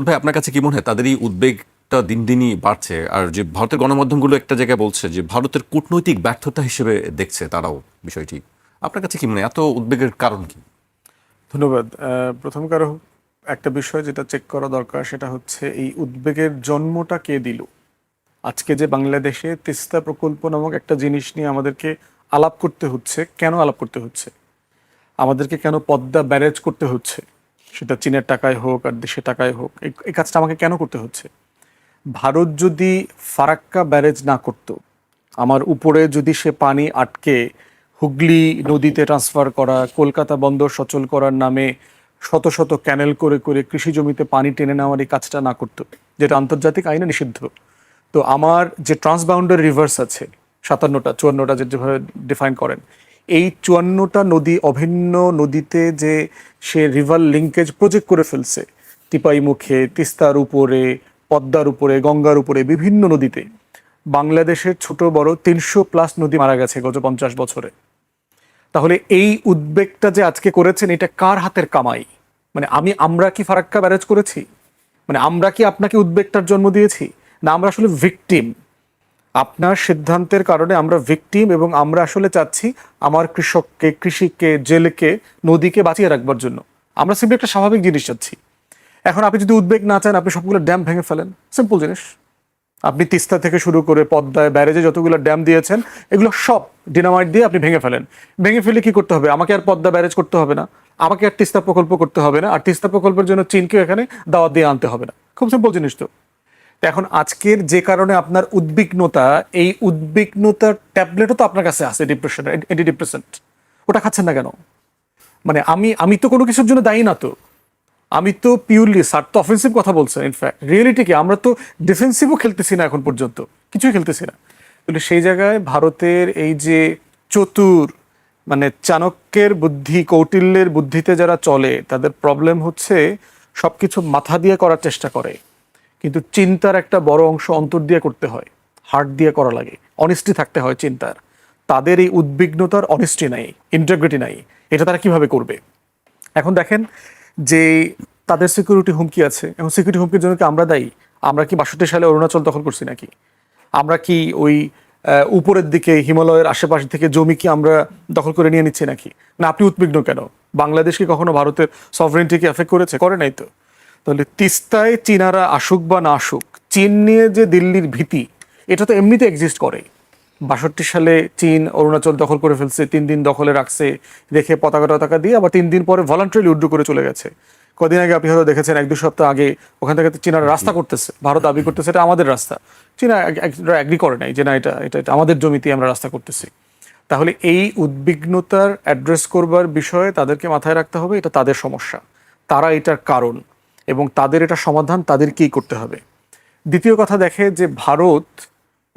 ভাই, আপনার কাছে কি মনে হয় তাদের এই উদ্বেগটা দিন দিনই বাড়ছে, আর যে ভারতের গণমাধ্যমগুলো একটা জায়গায় বলছে যে ভারতের কূটনৈতিক ব্যর্থতা হিসেবে দেখছে তারাও বিষয়টি, আপনার কাছে কি মনে হয় এত উদ্বেগের কারণ কি? ধন্যবাদ। প্রথম কারো একটা বিষয় যেটা চেক করা দরকার সেটা হচ্ছে এই উদ্বেগের জন্মটা কে দিল। আজকে যে বাংলাদেশে তিস্তা প্রকল্প নামক একটা জিনিস নিয়ে আমাদেরকে আলাপ করতে হচ্ছে, কেন আলাপ করতে হচ্ছে, আমাদেরকে কেন পদ্মা ব্যারেজ করতে হচ্ছে, সেটা চীনের টাকায় হোক আর দেশের টাকায় হোক, এই কাজটা আমাকে কেন করতে হচ্ছে। ভারত যদি ফারাক্কা ব্যারেজ না করত, আমার উপরে যদি সে পানি আটকে হুগলি নদীতে ট্রান্সফার করা, কলকাতা বন্দর সচল করার নামে শত শত ক্যানেল করে করে কৃষি জমিতে পানি টেনে নেওয়ার এই কাজটা না করতো, যেটা আন্তর্জাতিক আইনে নিষিদ্ধ, তো আমার যে ট্রান্সবাউন্ডারি রিভার্স আছে 57টা 54টা যেভাবে ডিফাইন করেন, এই 54টা নদী অভিন্ন নদীতে যে সে রিভার লিঙ্কেজ প্রজেক্ট করে ফেলছে, টিপাই মুখে, তিস্তার উপরে, পদ্মার উপরে, গঙ্গার উপরে, বিভিন্ন নদীতে বাংলাদেশের ছোট বড় 300+ নদী মারা গেছে গত 50 বছরে। তাহলে এই উদ্বেগটা যে আজকে করেছেন, এটা কার হাতের কামাই? মানে আমরা কি ফারাক্কা ব্যারেজ করেছি? মানে আমরা কি আপনাকে উদ্বেগটার জন্ম দিয়েছি? না, আমরা আসলে ভিকটিম। আপনার সিদ্ধান্তের কারণে আমরা ভিকটিম, এবং আমরা আসলে চাচ্ছি আমার কৃষককে, কৃষিকে, জেলেকে, নদীকে বাঁচিয়ে রাখবার জন্য আমরা সিম্পলি একটা স্বাভাবিক জিনিস চাচ্ছি। এখন আপনি যদি উদ্বেগ না চান, আপনি সবগুলো ড্যাম ভেঙে ফেলেন, সিম্পল জিনিস। আপনি তিস্তা থেকে শুরু করে পদ্মায় ব্যারেজে যতগুলো ড্যাম দিয়েছেন, এগুলো সব ডিনামাইট দিয়ে আপনি ভেঙে ফেলেন। ভেঙে ফেলে কি করতে হবে? আমাকে আর পদ্মা ব্যারেজ করতে হবে না, আমাকে আর তিস্তা প্রকল্প করতে হবে না, আর তিস্তা প্রকল্পের জন্য চীনকে এখানে দাওয়াত দিয়ে আনতে হবে না। খুব সিম্পল জিনিস তো। তো এখন আজকের যে কারণে আপনার উদ্বিগ্নতা, এই উদ্বিগ্নতার ট্যাবলেটও তো আপনার কাছে আছে, ডিপ্রেশন, এন্টি ডিপ্রেসেন্ট। ওটা খাচ্ছেন না কেন? মানে আমি আমি তো কোনো কিছুর জন্য দায়ী না তো। আমি তো পিওরলি স্যার তো অফেন্সিভ কথা বলছেন। ইনফ্যাক্ট রিয়েলিটি কি, আমরা তো ডিফেন্সিভও খেলতেছি না এখন পর্যন্ত, কিছুই খেলতেছি না। কিন্তু সেই জায়গায় ভারতের এই যে চতুর, মানে চাণক্যের বুদ্ধি, কৌটিল্যের বুদ্ধিতে যারা চলে, তাদের প্রবলেম হচ্ছে সব কিছু মাথা দিয়ে করার চেষ্টা করে, কিন্তু চিন্তার একটা বড় অংশ অন্তর দিয়ে করতে হয়, হার্ট দিয়ে করা লাগে, অনেস্টি থাকতে হয় চিন্তার। তাদের এই উদ্বিগ্নতার অনেস্টি নাই, ইন্টিগ্রিটি নাই। এটা তারা কিভাবে করবে? এখন দেখেন যে তাদের সিকিউরিটি হুমকি আছে। এখন সিকিউরিটি হুমকির জন্য কি আমরা দায়ী? আমরা কি 62 সালে অরুণাচল দখল করছি নাকি? আমরা কি ওই উপরের দিকে হিমালয়ের আশেপাশ থেকে জমি কি আমরা দখল করে নিয়ে নিচ্ছি নাকি? না, আপনি উদ্বিগ্ন কেন? বাংলাদেশ কি কখনো ভারতের সভরেন্টিকে এফেক্ট করেছে? করে নাই তো। তাহলে তিস্তায় চীনারা আসুক বা না আসুক, চীন নিয়ে যে দিল্লির ভীতি, এটা তো এমনিতে এক্সিস্ট করে। 62 সালে চীন অরুণাচল দখল করে ফেলছে, 3 দিন দখলে রাখছে, রেখে পতাকা টতাকা দিয়ে আবার 3 দিন পরে ভলান্টারিলি উইথড্র করে চলে গেছে। কদিন আগে আপনি হয়তো দেখেছেন, 1-2 সপ্তাহ আগে ওখান থেকে চীনারা রাস্তা করতেছে, ভারত দাবি করতেছে এটা আমাদের রাস্তা। চীনা অ্যাগ্রি করে নাই যে না, এটা এটা এটা আমাদের জমিতে আমরা রাস্তা করতেছি। তাহলে এই উদ্বিগ্নতার অ্যাড্রেস করবার বিষয়ে তাদেরকে মাথায় রাখতে হবে, এটা তাদের সমস্যা, তারা এটার কারণ, এবং তাদের এটা সমাধান তাদেরকেই করতে হবে। দ্বিতীয় কথা, দেখে যে ভারত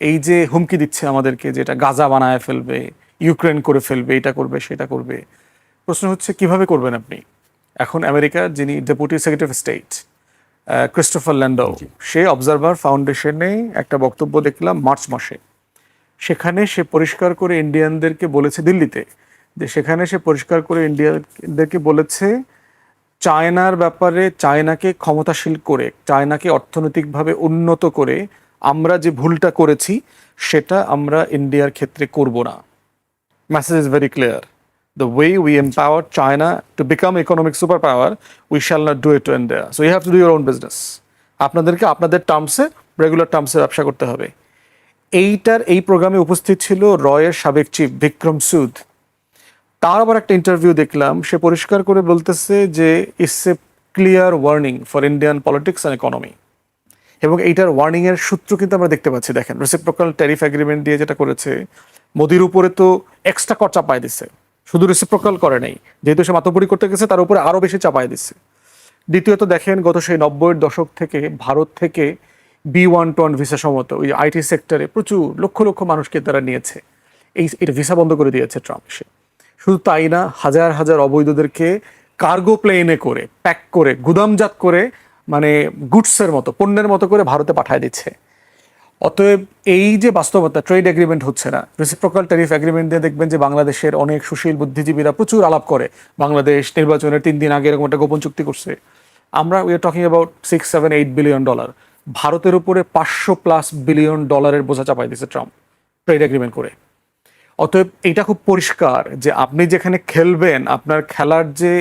এই যে হুমকি দিচ্ছে আমাদেরকে, যে এটা গাজা বানায় ফেলবে, ইউক্রেন করে ফেলবে, এটা করবে সেটা করবে। প্রশ্ন হচ্ছে কিভাবে করবেন আপনি? এখন আমেরিকার যিনি deputy secretary of state Christopher Landau, সে অবজারভার ফাউন্ডেশনে একটা বক্তব্য দেখলাম মার্চ মাসে। সেখানে সে পরিষ্কার করে ইন্ডিয়ানদেরকে বলেছে, দিল্লিতে, যে সেখানে সে পরিষ্কার করে ইন্ডিয়ানদেরকে বলেছে, চায়নার ব্যাপারে, চায়নাকে ক্ষমতাশীল করে, চায়নাকে অর্থনৈতিকভাবে উন্নত করে আমরা যে ভুলটা করেছি, সেটা আমরা ইন্ডিয়ার ক্ষেত্রে করব না। Message is very clear. The way we empower China to become economic superpower, we shall not do it to India. So you have to do your own business. আপনাদেরকে আপনাদের টার্মসে, রেগুলার টার্মসে ব্যবসা করতে হবে। এই প্রোগ্রামে উপস্থিত ছিল রয়ের সাবেক চিফ বিক্রম সুদ। তার আবার একটা ইন্টারভিউ দেখলাম, সে পরিষ্কার করে বলতেছে যে it's a clear warning for Indian politics and economy. এবং এইটার ওয়ার্নিংয়ের সূত্র কিন্তু আমরা দেখতে পাচ্ছি। দেখেন, রেসিপ্রোকাল ট্যারিফ এগ্রিমেন্ট দিয়ে যেটা করেছে, মোদির উপরে তো এক্সট্রা কর চাপায় দিচ্ছে, শুধু রেসিপ্রোকাল করে নাই, যেহেতু সে মাতব্বরি করতে গেছে তার উপরে আরও বেশি চাপায় দিচ্ছে। দ্বিতীয়ত দেখেন, গত সেই 90-এর দশক থেকে ভারত থেকে B-121 ভিসা সমত ওই আইটি সেক্টরে প্রচুর লক্ষ লক্ষ মানুষকে তারা নিয়েছে। এটা ভিসা বন্ধ করে দিয়েছে ট্রাম্প। সে শুধু তাই না, হাজার হাজার অবৈধদেরকে কার্গো প্লেনে করে, প্যাক করে, গুদামজাত করে, মানে গুডসের মতো, পণ্যের মতো করে ভারতে পাঠায় দিচ্ছে। অতএব এই যে বাস্তবতা, ট্রেড এগ্রিমেন্ট হচ্ছে না, রেসিপ্রোকাল ট্যারিফ এগ্রিমেন্ট দিয়ে দেখবেন যে বাংলাদেশের অনেক সুশীল বুদ্ধিজীবীরা প্রচুর আলাপ করে, বাংলাদেশ নির্বাচনের 3 দিন আগে এরকম একটা গোপন চুক্তি করছে, আমরা we are talking about 6-7-8 billion dollar. ভারতের উপরে 500+ বিলিয়ন ডলারের বোঝা চাপাই দিয়েছে ট্রাম্প ট্রেড এগ্রিমেন্ট করে। অতএব এটা খুব পরিষ্কার যে আপনি যেখানে খেলবেন, আপনার খেলার যে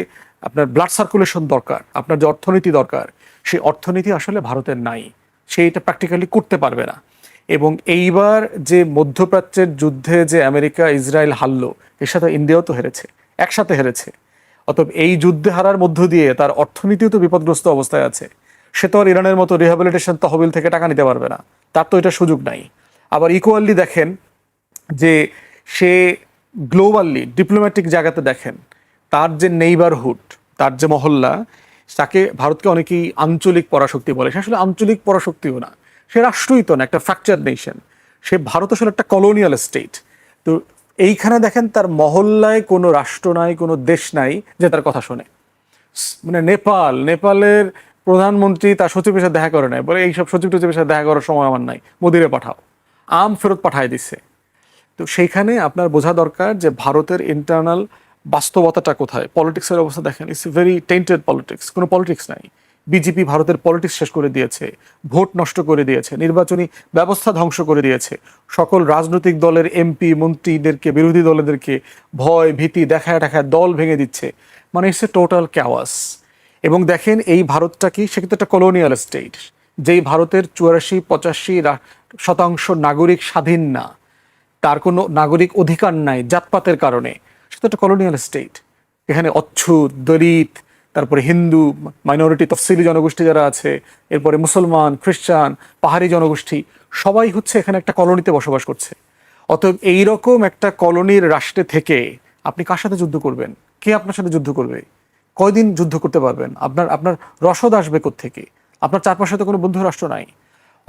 আপনার ব্লাড সার্কুলেশন দরকার, আপনার যে অর্থনীতি দরকার, সেই অর্থনীতি আসলে ভারতের নাই। সে এটা প্র্যাকটিক্যালি করতে পারবে না। এবং এইবার যে মধ্যপ্রাচ্যের যুদ্ধে যে আমেরিকা ইসরায়েল হারলো, এর সাথে ইন্ডিয়াও তো হেরেছে, একসাথে হেরেছে। অতএব এই যুদ্ধে হারার মধ্য দিয়ে তার অর্থনীতিও তো বিপদগ্রস্ত অবস্থায় আছে। সে তো আর ইরানের মতো রিহ্যাবিলিটেশন তহবিল থেকে টাকা নিতে পারবে না, তার তো এটা সুযোগ নাই। আবার ইকুয়ালি দেখেন যে সে গ্লোবালি ডিপ্লোম্যাটিক জায়গাতে দেখেন তার যে নেইবারহুড, তার যে মহল্লা, তাকে ভারতকে অনেকেই আঞ্চলিক পরাশক্তি বলে। সে আসলে আঞ্চলিক পরাশক্তিও না, সে রাষ্ট্রই তো না, একটা ফ্র্যাকচার নেশন। সে ভারত আসলে একটা কলোনিয়াল স্টেট। তো এইখানে দেখেন তার মহল্লায় কোনো রাষ্ট্র নাই, কোনো দেশ নাই যে তার কথা শোনে। মানে নেপালের প্রধানমন্ত্রী তার সচিবের সাথে দেখা করে নাই, বলে এইসব সচিব টচিবের সাথে দেখা করার সময় আমার নাই, মোদিরে পাঠাও। ফেরত পাঠায় দিচ্ছে। তো সেইখানে আপনার বোঝা দরকার যে ভারতের ইন্টারনাল বাস্তবতাটা কোথায়। পলিটিক্সের অবস্থা দেখেন, ইটস ভেরি টেন্টেড পলিটিক্স, কোনো পলিটিক্স নাই। বিজেপি ভারতের পলিটিক্স শেষ করে দিয়েছে, ভোট নষ্ট করে দিয়েছে, নির্বাচনী ব্যবস্থা ধ্বংস করে দিয়েছে, সকল রাজনৈতিক দলের এমপি মন্ত্রীদেরকে, বিরোধী দলেদেরকে ভয় ভীতি দেখায় দল ভেঙে দিচ্ছে। মানে ইটস এ টোটাল ক্যাওয়াস। এবং দেখেন এই ভারতটা কি, সে কিন্তু একটা কলোনিয়াল স্টেট, যেই ভারতের 84-85% নাগরিক স্বাধীন না, তার কোনো নাগরিক অধিকার নাই জাতপাতের কারণে। সেটা একটা কলোনিয়াল স্টেট। এখানে অচ্ছুত, দলিত, তারপরে হিন্দু মাইনরিটি তফসিলি জনগোষ্ঠী যারা আছে, এরপরে মুসলমান, খ্রিস্টান, পাহাড়ি জনগোষ্ঠী, সবাই হচ্ছে এখানে একটা কলোনিতে বসবাস করছে। অতএব এইরকম একটা কলোনির রাষ্ট্রে থেকে আপনি কার সাথে যুদ্ধ করবেন? কে আপনার সাথে যুদ্ধ করবে? কয়দিন যুদ্ধ করতে পারবেন? আপনার রসদ আসবে কোত্থেকে? আপনার চারপাশে তো কোনো বন্ধু রাষ্ট্র নাই।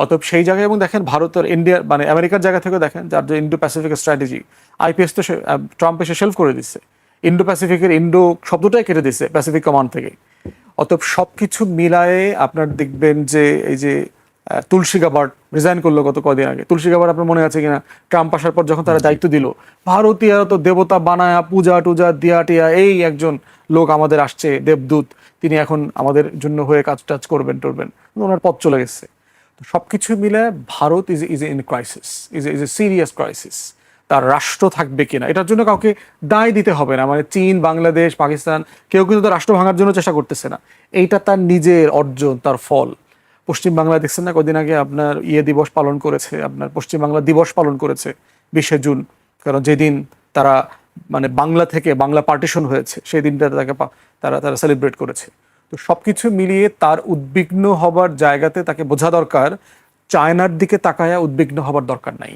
অতএব সেই জায়গায়, এবং দেখেন ভারতের ইন্ডিয়া মানে আমেরিকার জায়গা থেকে দেখেন, যার যে ইন্ডো প্যাসিফিক স্ট্র্যাটেজি, আইপিএস তো ট্রাম্প এসে শেলফ করে দিচ্ছে। ইন্ডো প্যাসিফিকের ইন্ডো শব্দটাই কেটে দিচ্ছে প্যাসিফিক কমান্ড থেকে। অতএব সব কিছু মিলায়ে আপনার দেখবেন যে এই যে তুলসী গাবার্ড রিজাইন করলো গত কদিন আগে। তুলসী গাবার্ড আপনার মনে আছে কিনা? ট্রাম্প আসার পর যখন তারা দায়িত্ব দিল, ভারতীয় তো দেবতা বানায়া পূজা টুজা দিয়া টিয়া, এই একজন লোক আমাদের আসছে দেবদূত, তিনি এখন আমাদের জন্য হয়ে কাজ টাজ করবেন টরবেন, ওনার পথ চলে গেছে। তো সব কিছু মিলে Bharat is in crisis, is a serious crisis. তার রাষ্ট্র থাকবে কিনা এটার জন্য কাউকে দায় দিতে হবে না। মানে চীন, বাংলাদেশ, পাকিস্তান কেউ কিন্তু তার রাষ্ট্র ভাঙার জন্য চেষ্টা করতেছে না। এইটা তার নিজের অর্জন, তার ফল। পশ্চিম বাংলা দেখছেন না, কদিন আগে আপনার দিবস পালন করেছে, আপনার পশ্চিম বাংলা দিবস পালন করেছে 20শে জুন। কারণ যেদিন তারা মানে বাংলা থেকে বাংলা পার্টিশন হয়েছে, সেই দিনটা তাকে তারা সেলিব্রেট করেছে। তো সব কিছু মিলিয়ে তার উদ্বিগ্ন হবার জায়গাতে তাকে বোঝা দরকার, চায়নার দিকে তাকায়া উদ্বিগ্ন হবার দরকার নাই,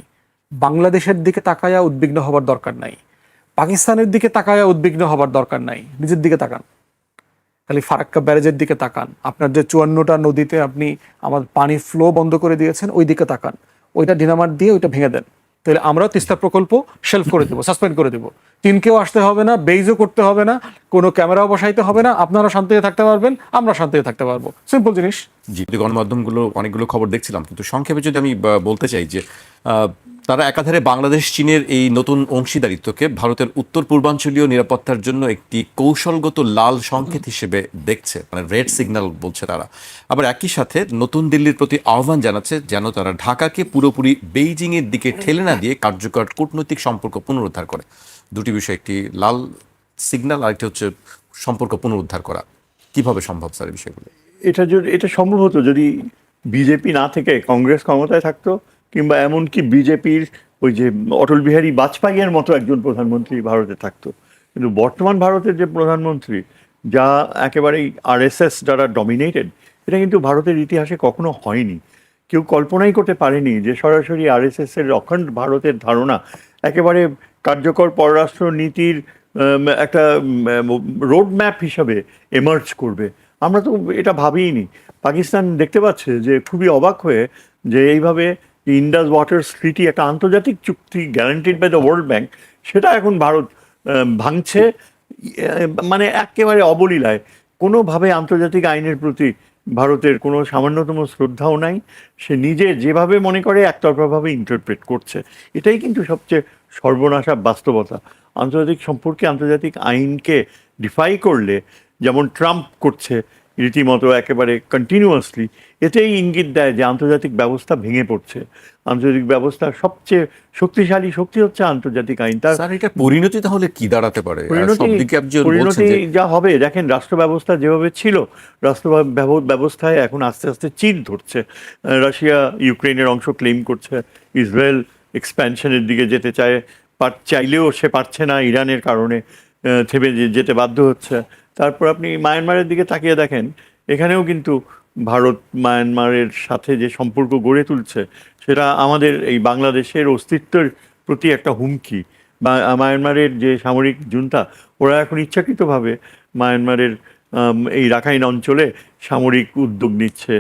বাংলাদেশের দিকে তাকায়া উদ্বিগ্ন হবার দরকার নাই, পাকিস্তানের দিকে তাকায়া উদ্বিগ্ন হবার দরকার নাই। নিজের দিকে তাকান, খালি ফারাক্কা ব্যারেজের দিকে তাকান। আপনার যে 54টা নদীতে আপনি আমার পানি ফ্লো বন্ধ করে দিয়েছেন, ওই দিকে তাকান, ওইটা ডিনামার দিয়ে ওইটা ভেঙে দেন। তাহলে আমরাও তিস্তা প্রকল্প শেলফ করে দেবো, সাসপেন্ড করে দেবো। চীনকেও আসতে হবে না, বেইজও করতে হবে না, কোনো ক্যামেরাও বসাইতে হবে না। আপনারা শান্তিতে থাকতে পারবেন, আমরা শান্তিতে থাকতে পারবো। সিম্পল জিনিস। জি, গণমাধ্যমগুলো অনেকগুলো খবর দেখছিলাম, কিন্তু সংক্ষেপে যদি আমি বলতে চাই যে তারা একাধারে বাংলাদেশ চীনের এই নতুন অংশীদারিত্বকে ভারতের উত্তর পূর্বাঞ্চলীয় নিরাপত্তার জন্য একটি কৌশলগত লাল সংকেত হিসেবে দেখছে, মানে রেড সিগন্যাল বলছে তারা। আবার একই সাথে নতুন দিল্লির প্রতি আহ্বান জানাচ্ছে যেন তারা ঢাকাকে পুরোপুরি বেইজিংয়ের দিকে ঠেলে না দিয়ে কার্যকর কূটনৈতিক সম্পর্ক পুনরুদ্ধার করে। দুটি বিষয়, একটি লাল সিগন্যাল, আরেকটি হচ্ছে সম্পর্ক পুনরুদ্ধার করা। কিভাবে সম্ভব স্যার এই বিষয়গুলো? এটা সম্ভব হতো যদি বিজেপি না থেকে কংগ্রেস ক্ষমতায় থাকতো, কিংবা এমনকি বিজেপির ওই যে অটল বিহারী বাজপেয়ীর মতো একজন প্রধানমন্ত্রী ভারতে থাকতো। কিন্তু বর্তমান ভারতের যে প্রধানমন্ত্রী, যা একেবারেই আরএসএস দ্বারা ডমিনেটেড, এটা কিন্তু ভারতের ইতিহাসে কখনো হয়নি। কেউ কল্পনাই করতে পারেনি যে সরাসরি আরএসএসের অখণ্ড ভারতের ধারণা একেবারে কার্যকর পররাষ্ট্র নীতির একটা রোড ম্যাপ হিসাবে এমার্জ করবে। আমরা তো এটা ভাবিনি। পাকিস্তান দেখতে পাচ্ছে যে খুবই অবাক হয়ে যে এইভাবে ইন্ডাস ওয়াটার্স ট্রিটি, একটা আন্তর্জাতিক চুক্তি guaranteed by the world bank, সেটা এখন ভারত ভাঙছে, মানে একেবারে অবলীলায়। কোনোভাবে আন্তর্জাতিক আইনের প্রতি ভারতের কোনো সামান্যতম শ্রদ্ধাও নাই। সে নিজে যেভাবে মনে করে একতরফাভাবে ইন্টারপ্রেট করছে। এটাই কিন্তু সবচেয়ে সর্বনাশা বাস্তবতা। আন্তর্জাতিক সম্পর্কে আন্তর্জাতিক আইনকে ডিফাই করলে, যেমন ট্রাম্প করছে, রীতিমতো একেবারে কন্টিনিউয়াসলি, এটাই ইঙ্গিত দেয় যে আন্তর্জাতিক ব্যবস্থা ভেঙে পড়ছে। আন্তর্জাতিক ব্যবস্থার সবচেয়ে শক্তিশালী শক্তি হচ্ছে আন্তর্জাতিক আইন। তার স্যার, এটা পরিণতি তাহলে কি দাঁড়াতে পারে? সব দিকে একজন বলছেন পরিণতি যে যা হবে দেখেন, রাষ্ট্র ব্যবস্থা যেভাবে ছিল, রাষ্ট্র ব্যবস্থায় এখন আস্তে আস্তে চীন ধরছে। রাশিয়া ইউক্রেনের অংশ ক্লেম করছে, ইসরায়েল এক্সপ্যানশনের দিকে যেতে চাইলেও সে পারছে না ইরানের কারণে, থেমে যেতে বাধ্য হচ্ছে। তারপর আপনি মায়ানমারের দিকে তাকিয়ে দেখেন, এখানেও কিন্তু ভারত মায়ানমারের সাথে যে সম্পর্ক গড়ে তুলছে সেটা আমাদের এই বাংলাদেশের অস্তিত্বের প্রতি একটা হুমকি। বা মায়ানমারের যে সামরিক জুন্তা, ওরা এখন ইচ্ছাকৃতভাবে মায়ানমারের এই রাখাইন অঞ্চলে সামরিক উদ্যোগ নিচ্ছে,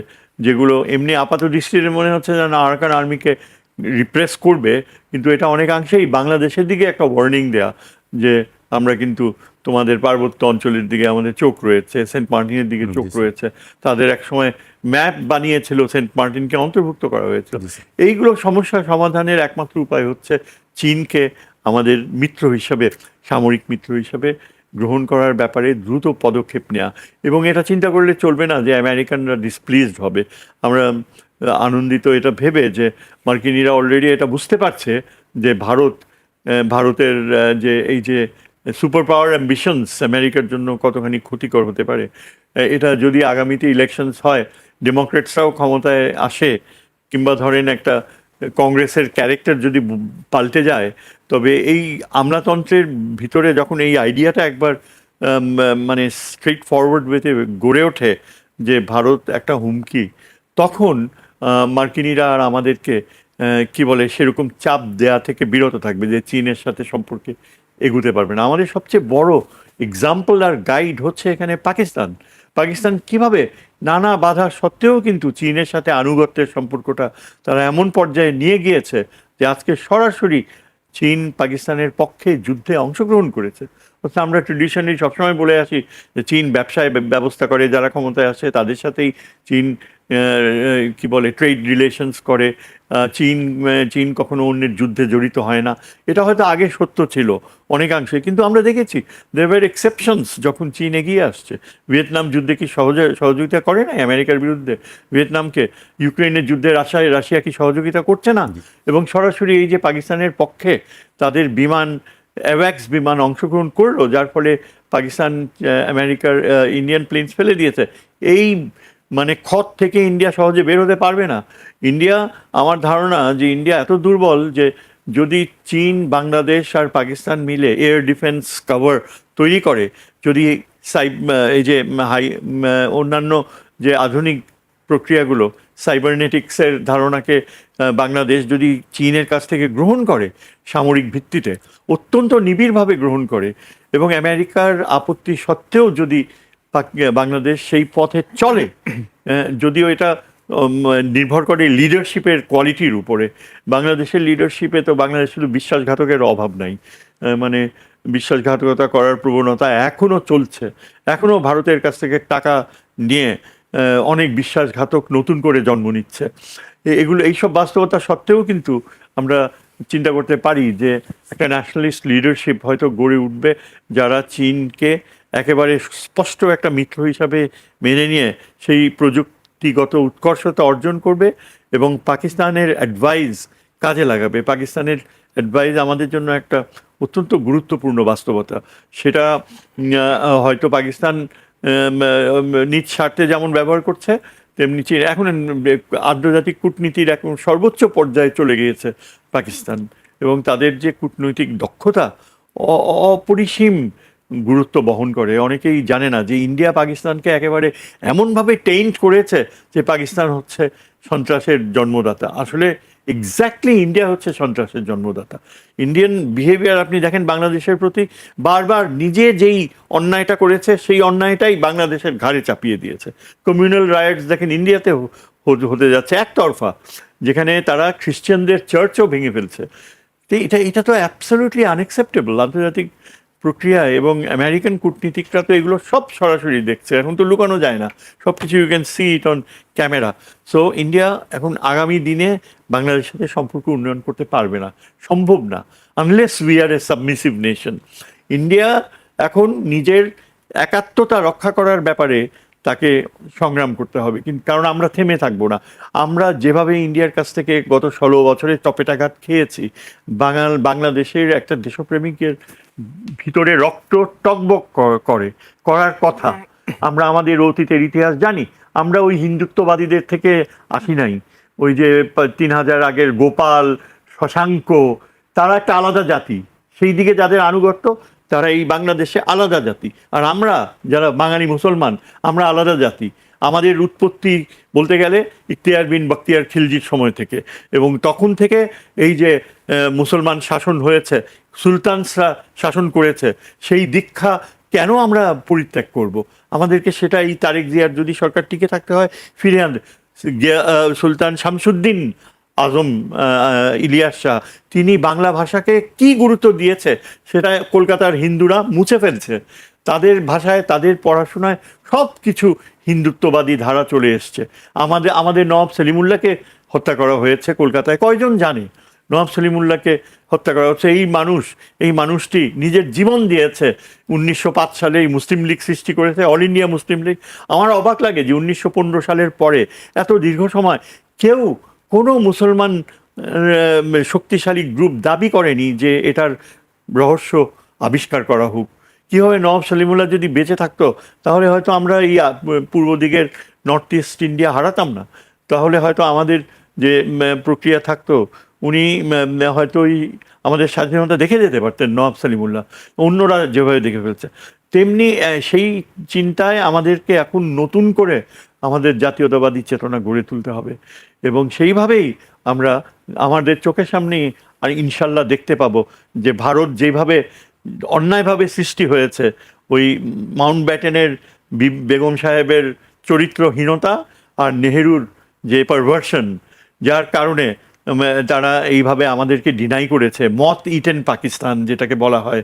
যেগুলো এমনি আপাত দৃষ্টিতে মনে হচ্ছে যে না, আরাকান আর্মিকে রিপ্রেস করবে, কিন্তু এটা অনেকাংশেই বাংলাদেশের দিকে একটা ওয়ার্নিং দেয়া যে আমরা কিন্তু তোমাদের পার্বত্য অঞ্চলের দিকে আমাদের চোখ রয়েছে, সেন্ট মার্টিনের দিকে চোখ রয়েছে। তাদের একসময় ম্যাপ বানিয়েছিল, সেন্ট মার্টিনকে অন্তর্ভুক্ত করা হয়েছিল। এইগুলো সমস্যা সমাধানের একমাত্র উপায় হচ্ছে চীনকে আমাদের মিত্র হিসাবে, সামরিক মিত্র হিসাবে গ্রহণ করার ব্যাপারে দ্রুত পদক্ষেপ নেওয়া। এবং এটা চিন্তা করলে চলবে না যে আমেরিকানরা ডিসপ্লিজড হবে। আমরা আনন্দিত এটা ভেবে যে মার্কিনিরা অলরেডি এটা বুঝতে পারছে যে ভারতের যে এই যে সুপার পাওয়ার অ্যাম্বিশনস আমেরিকার জন্য কতখানি ক্ষতিকর হতে পারে। এটা যদি আগামীতে ইলেকশনস হয়, ডেমোক্রেটসরাও ক্ষমতায় আসে, কিংবা ধরেন একটা কংগ্রেসের ক্যারেক্টার যদি পাল্টে যায়, তবে এই আমলাতন্ত্রের ভিতরে যখন এই আইডিয়াটা একবার মানে স্ট্রেট ফরওয়ার্ড ওয়েতে গড়ে ওঠে যে ভারত একটা হুমকি, তখন মার্কিনিরা আর আমাদেরকে কি বলে সেরকম চাপ দেয়া থেকে বিরত থাকবে যে চীনের সাথে সম্পর্কে এগুতে পারবে না। আমাদের সবচেয়ে বড় এক্সাম্পল আর গাইড হচ্ছে এখানে পাকিস্তান কিভাবে নানা বাধা সত্ত্বেও কিন্তু চীনের সাথে আনুগত্যের সম্পর্কটা তারা এমন পর্যায়ে নিয়ে গিয়েছে যে আজকে সরাসরি চীন পাকিস্তানের পক্ষে যুদ্ধে অংশগ্রহণ করেছে। অর্থাৎ আমরা ট্রেডিশনালি সবসময় বলে আসি যে চীন ব্যবসায় ব্যবস্থা করে, যারা ক্ষমতায় আসে তাদের সাথেই চীন কি বলে ট্রেড রিলেশনস করে, চীন কখনো অন্যের যুদ্ধে জড়িত হয় না। এটা হয়তো আগে সত্য ছিল অনেকাংশে, কিন্তু আমরা দেখেছি দেয়ার ওয়্যার এক্সেপশনস যখন চীন এগিয়ে আসছে। ভিয়েতনাম যুদ্ধে কি সহযোগিতা করে না আমেরিকার বিরুদ্ধে ভিয়েতনামকে? ইউক্রেনের যুদ্ধে রাশিয়া কি সহযোগিতা করছে না? এবং সরাসরি এই যে পাকিস্তানের পক্ষে তাদের বিমান, অ্যাওয়াক্স বিমান অংশগ্রহণ করলো, যার ফলে পাকিস্তান আমেরিকার ইন্ডিয়ান প্লেনস ফেলে দিয়েছে। এই মানে ক্ষত থেকে ইন্ডিয়া সহজে বের হতে পারবে না। ইন্ডিয়া, আমার ধারণা যে ইন্ডিয়া এত দুর্বল যে যদি চীন, বাংলাদেশ আর পাকিস্তান মিলে এয়ার ডিফেন্স কভার তৈরি করে, যদি এই যে অন্যান্য যে আধুনিক প্রক্রিয়াগুলো, সাইবারনেটিক্সের ধারণাকে বাংলাদেশ যদি চীনের কাছ থেকে গ্রহণ করে সামরিক ভিত্তিতে, অত্যন্ত নিবিড়ভাবে গ্রহণ করে, এবং আমেরিকার আপত্তি সত্ত্বেও যদি বাংলাদেশ সেই পথে চলে, যদিও এটা নির্ভর করে লিডারশিপের কোয়ালিটির উপরে। বাংলাদেশের লিডারশিপে তো বাংলাদেশ শুধু বিশ্বাসঘাতকের অভাব নাই, মানে বিশ্বাসঘাতকতা করার প্রবণতা এখনও চলছে। এখনও ভারতের কাছ থেকে টাকা নিয়ে অনেক বিশ্বাসঘাতক নতুন করে জন্ম নিচ্ছে। এইসব বাস্তবতা সত্ত্বেও কিন্তু আমরা চিন্তা করতে পারি যে একটা ন্যাশনালিস্ট লিডারশিপ হয়তো গড়ে উঠবে, যারা চীনকে একেবারে স্পষ্ট একটা মিত্র হিসাবে মেনে নিয়ে সেই প্রযুক্তিগত উৎকর্ষতা অর্জন করবে এবং পাকিস্তানের অ্যাডভাইস কাজে লাগাবে। পাকিস্তানের অ্যাডভাইস আমাদের জন্য একটা অত্যন্ত গুরুত্বপূর্ণ বাস্তবতা। সেটা হয়তো পাকিস্তান নিজ স্বার্থে যেমন ব্যবহার করছে, তেমনি এখন আন্তর্জাতিক কূটনীতির এখন সর্বোচ্চ পর্যায়ে চলে গিয়েছে পাকিস্তান, এবং তাদের যে কূটনৈতিক দক্ষতা অপরিসীম গুরুত্ব বহন করে। অনেকেই জানে না যে ইন্ডিয়া পাকিস্তানকে একেবারে এমনভাবে টেইন্ট করেছে যে পাকিস্তান হচ্ছে সন্ত্রাসের জন্মদাতা। আসলে এক্স্যাক্টলি ইন্ডিয়া হচ্ছে সন্ত্রাসের জন্মদাতা। ইন্ডিয়ান বিহেভিয়ার আপনি দেখেন বাংলাদেশের প্রতি, বারবার নিজে যেই অন্যায়টা করেছে সেই অন্যায়টাই বাংলাদেশের ঘাড়ে চাপিয়ে দিয়েছে। কমিউনাল রাইটস দেখেন ইন্ডিয়াতে হতে যাচ্ছে একতরফা, যেখানে তারা খ্রিশ্চানদের চার্চও ভেঙে ফেলছে। তো এটা তো অ্যাবসলিউটলি আনএক্সেপ্টেবল আন্তর্জাতিক প্রক্রিয়ায়। এবং আমেরিকান কূটনীতিকরা তো এগুলো সব সরাসরি দেখছে, এখন তো লুকানো যায় না, সব কিছু you can see it on camera. So India এখন আগামী দিনে বাংলাদেশের সাথে সম্পর্ক উন্নয়ন করতে পারবে না, সম্ভব না, unless we are A submissive nation. India এখন নিজের একাত্মতা রক্ষা করার ব্যাপারে তাকে সংগ্রাম করতে হবে, কিন্তু কারণ আমরা থেমে থাকবো না। আমরা যেভাবে ইন্ডিয়ার কাছ থেকে গত 16 বছরে চপেটাঘাত খেয়েছি, বাংলাদেশের একটা দেশপ্রেমিকের ভিতরে রক্ত টকবক করার কথা। আমরা আমাদের অতীতের ইতিহাস জানি, আমরা ওই হিন্দুত্ববাদীদের থেকে আসি নাই। ওই যে 3000 আগের গোপাল, শশাঙ্ক, তারা একটা আলাদা জাতি, সেই দিকে যাদের আনুগত্য তারা এই বাংলাদেশে আলাদা জাতি। আর আমরা যারা বাঙালি মুসলমান, আমরা আলাদা জাতি। আমাদের উৎপত্তি বলতে গেলে ইখতিয়ার বিন বখতিয়ার খিলজির সময় থেকে, এবং তখন থেকে এই যে মুসলমান শাসন হয়েছে, সুলতানরা শাসন করেছে, সেই দীক্ষা কেন আমরা পরিত্যাগ করব? আমাদেরকে সেটা এই তারেক জিয়ার যদি সরকার টিকে থাকতে হয় ফিরে আনতে। সুলতান শামসুদ্দিন আজম ইলিয়াস শাহ, তিনি বাংলা ভাষাকে কি গুরুত্ব দিয়েছে সেটা কলকাতার হিন্দুরা মুছে ফেলছে। তাদের ভাষায়, তাদের পড়াশোনায় সব কিছু হিন্দুত্ববাদী ধারা চলে এসছে। আমাদের নবাব সলিমুল্লাহকে হত্যা করা হয়েছে কলকাতায়, কয়জন জানে? নবাব সলিমুল্লাহকে হত্যা করা হচ্ছে। এই মানুষটি নিজের জীবন দিয়েছে। 1905 সালে এই মুসলিম লীগ সৃষ্টি করেছে, অল ইন্ডিয়া মুসলিম লীগ। আমার অবাক লাগে যে 1915 সালের পরে এত দীর্ঘ সময় কেউ, কোনো মুসলমান শক্তিশালী গ্রুপ দাবি করেনি যে এটার রহস্য আবিষ্কার করা হোক। কীভাবে নওয়াব সলিমুল্লাহ যদি বেঁচে থাকতো, তাহলে হয়তো আমরা এই পূর্ব দিকের নর্থ ইস্ট ইন্ডিয়া হারাতাম না। তাহলে হয়তো আমাদের যে প্রক্রিয়া থাকতো, উনি হয়তো ওই আমাদের স্বাধীনতা দেখে যেতে পারতেন নওয়াব সলিমুল্লাহ, অন্যরা যেভাবে দেখে ফেলছে। তেমনি সেই চিন্তায় আমাদেরকে এখন নতুন করে আমাদের জাতীয়তাবাদী চেতনা গড়ে তুলতে হবে, এবং সেইভাবেই আমরা আমাদের চোখের সামনে আর ইনশাল্লাহ দেখতে পাবো যে ভারত যেভাবে অন্যায়ভাবে সৃষ্টি হয়েছে, ওই মাউন্ট ব্যাটেনের বেগম সাহেবের চরিত্রহীনতা আর নেহেরুর যে পারভার্সন, যার কারণে তারা এইভাবে আমাদেরকে ডিনাই করেছে, মত ইটেন পাকিস্তান যেটাকে বলা হয়,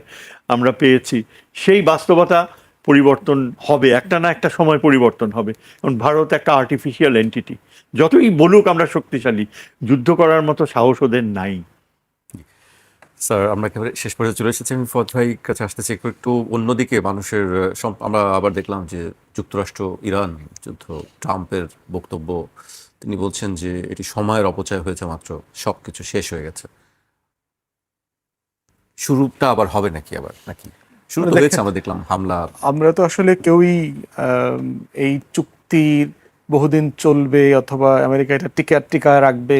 আমরা পেয়েছি। সেই বাস্তবতা পরিবর্তন হবে, একটা না একটা সময় পরিবর্তন হবে। কারণ ভারত একটা আর্টিফিশিয়াল এন্টিটি, যতই বলুক আমরা শক্তিশালী, যুদ্ধ করার মতো সাহস ওদের নাই। স্যার, আমরা একেবারে শেষ পর্যায়ে চলে এসেছি। আমি ফত ভাই কাছে আসতেছি একটু অন্যদিকে মানুষের আমরা আবার দেখলাম যে যুক্তরাষ্ট্র ইরান যুদ্ধ, ট্রাম্পের বক্তব্য, তিনি বলছেন যে এটি সময়ের অপচয় হয়েছে, মাত্র সব কিছু শেষ হয়ে গেছে। শুরুটা আবার হবে নাকি শুরু তো হয়েছে, আমরা দেখলাম হামলা। আমরা তো আসলে কেউই এই চুক্তির বহুদিন চলবে অথবা আমেরিকা এটা টিকায় রাখবে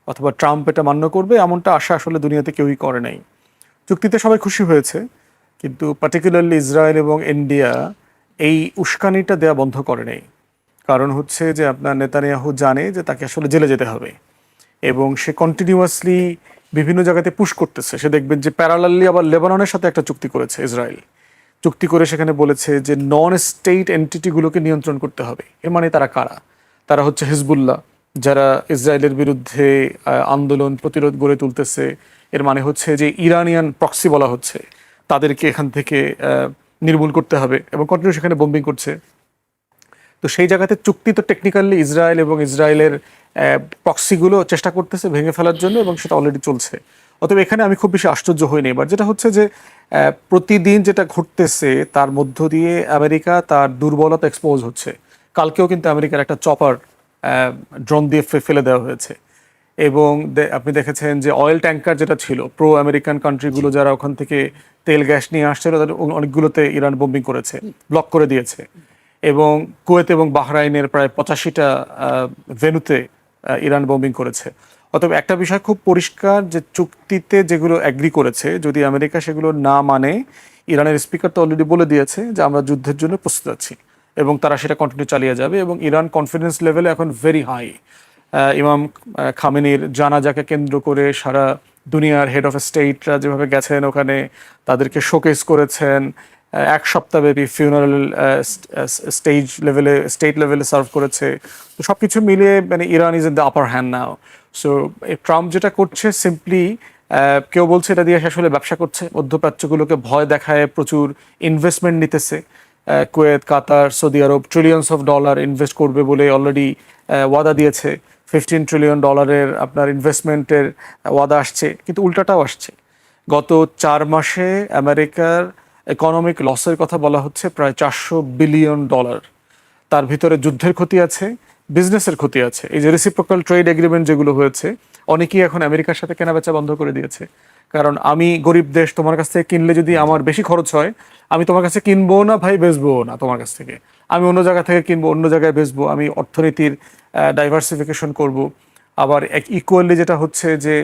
অথবা ট্রাম্প এটা মান্য করবে এমনটা আশা আসলে দুনিয়াতে কেউই করে নাই। চুক্তিতে সবাই খুশি হয়েছে, কিন্তু পার্টিকুলারলি ইসরায়েল এবং ইন্ডিয়া এই উস্কানিটা দেওয়া বন্ধ করে নেই। কারণ হচ্ছে যে আপনার নেতানিয়াহু জানে যে তাকে আসলে জেলে যেতে হবে, এবং সে কন্টিনিউয়াসলি বিভিন্ন জায়গাতে পুশ করতেছে। সে দেখবেন যে প্যারালালি আবার লেবাননের সাথে একটা চুক্তি করেছে ইসরায়েল, চুক্তি করে সেখানে বলেছে যে নন স্টেট এন্টিটিগুলোকে নিয়ন্ত্রণ করতে হবে। এর মানে তারা কারা? তারা হচ্ছে হিজবুল্লাহ, যারা ইসরায়েলের বিরুদ্ধে আন্দোলন প্রতিরোধ গড়ে তুলতেছে। এর মানে হচ্ছে যে ইরানিয়ান প্রক্সি বলা হচ্ছে, তাদেরকে এখান থেকে নির্মূল করতে হবে, এবং কন্টিনিউ সেখানে বোম্বিং করছে। তো সেই জায়গাতে চুক্তি তো টেকনিক্যালি ইসরায়েল এবং ইসরায়েলের প্রক্সিগুলো চেষ্টা করতেছে ভেঙে ফেলার জন্য, এবং সেটা অলরেডি চলছে। অতএব এখানে আমি খুব বেশি আশ্চর্য হইনি। এবার যেটা হচ্ছে যে প্রতিদিন যেটা ঘটতেছে তার মধ্য দিয়ে আমেরিকা তার দুর্বলতা এক্সপোজ হচ্ছে। কালকেও কিন্তু আমেরিকার একটা চপার ড্রোন দিয়ে ফেলে দেওয়া হয়েছে, এবং আপনি দেখেছেন যে অয়েল ট্যাঙ্কার যেটা ছিল প্রো আমেরিকান কান্ট্রিগুলো যারা ওখান থেকে তেল গ্যাস নিয়ে আসছিল, তাদের অনেকগুলোতে ইরান বোম্বিং করেছে, ব্লক করে দিয়েছে। এবং কুয়েত এবং বাহরাইনের প্রায় 85টা ভেন্যুতে ইরান বোম্বিং করেছে। অতএব একটা বিষয় খুব পরিষ্কার যে চুক্তিতে যেগুলো অ্যাগ্রি করেছে, যদি আমেরিকা সেগুলো না মানে, ইরানের স্পিকার তো অলরেডি বলে দিয়েছে যে আমরা যুদ্ধের জন্য প্রস্তুত আছি, এবং তারা সেটা কন্টিনিউ চালিয়ে যাবে। এবং ইরান কনফিডেন্স লেভেলে এখন ভেরি হাই। ইমাম খামেনির জানাজাকে কেন্দ্র করে সারা দুনিয়ার হেড অফ স্টেটরা যেভাবে গেছেন ওখানে, তাদেরকে শোকেস করেছেন, এক সপ্তাহব্যাপী ফিউনারাল স্টেট লেভেলে সার্ভ করেছে। তো সব কিছু মিলিয়ে মানে Iran is in the upper hand now. So Trump যেটা করছে সিম্পলি, কেউ বলছে এটা দিয়ে আসলে ব্যবসা করছে, মধ্যপ্রাচ্যগুলোকে ভয় দেখায় প্রচুর ইনভেস্টমেন্ট নিতেছে। Kuwait, Qatar, Saudi Arab trillions of dollar invest করবে বলে অলরেডি ওয়াদা দিয়েছে। $15 ট্রিলিয়ন আপনার ইনভেস্টমেন্টের ওয়াদা আসছে, কিন্তু উল্টাটাও আসছে। গত 4 মাসে আমেরিকার ইকোনমিক লসের কথা বলা হচ্ছে প্রায় $400 বিলিয়ন। তার ভিতরে যুদ্ধের ক্ষতি আছে, বিজনেসের ক্ষতি আছে। এই যে রেসিপ্রোকাল ট্রেড এগ্রিমেন্ট যেগুলো হয়েছে, অনেকেই এখন আমেরিকার সাথে কেনাবেচা বন্ধ করে দিয়েছে। কারণ আমি গরিব দেশ, তোমার কাছ থেকে কিনলে যদি আমার বেশি খরচ হয়, আমি তোমার কাছে কিনবো না ভাই, বেচবো না তোমার কাছ থেকে, আমি অন্য জায়গা থেকে কিনবো, অন্য জায়গায় বেচবো। আমি অর্থনীতির ডাইভার্সিফিকেশন করব। আবার ইকুয়ালি যেটা হচ্ছে যে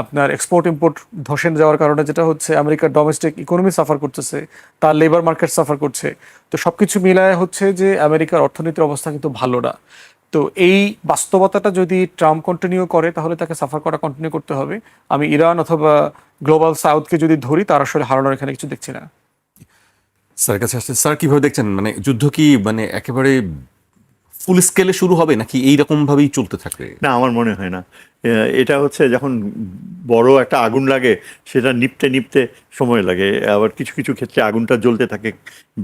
আপনার এক্সপোর্ট ইম্পোর্ট ধসে যাওয়ার কারণে যেটা হচ্ছে আমেরিকার ডোমেস্টিক ইকোনমি সাফার করতেছে, তার লেবার মার্কেট সাফার করছে। তো সবকিছু মিলায় হচ্ছে যে আমেরিকার অর্থনীতির অবস্থা কিন্তু ভালো না। তো এই বাস্তবতাটা যদি ট্রাম্প কন্টিনিউ করে, তাহলে তাকে সাফার করা কন্টিনিউ করতে হবে। আমি ইরান অথবা গ্লোবাল সাউথকে যদি ধরি, তার আসলে হারানোর এখানে কিছু দেখছি না। স্যার কাছে আসছে, স্যার কিভাবে দেখছেন, মানে যুদ্ধ কি মানে একেবারে ফুল স্কেলে শুরু হবে নাকি এইরকম ভাবেই চলতে থাকবে? না, আমার মনে হয় না। এটা হচ্ছে যখন বড় একটা আগুন লাগে, সেটা নিপতে নিপতে সময় লাগে, আবার কিছু কিছু ক্ষেত্রে আগুনটা জ্বলতে থাকে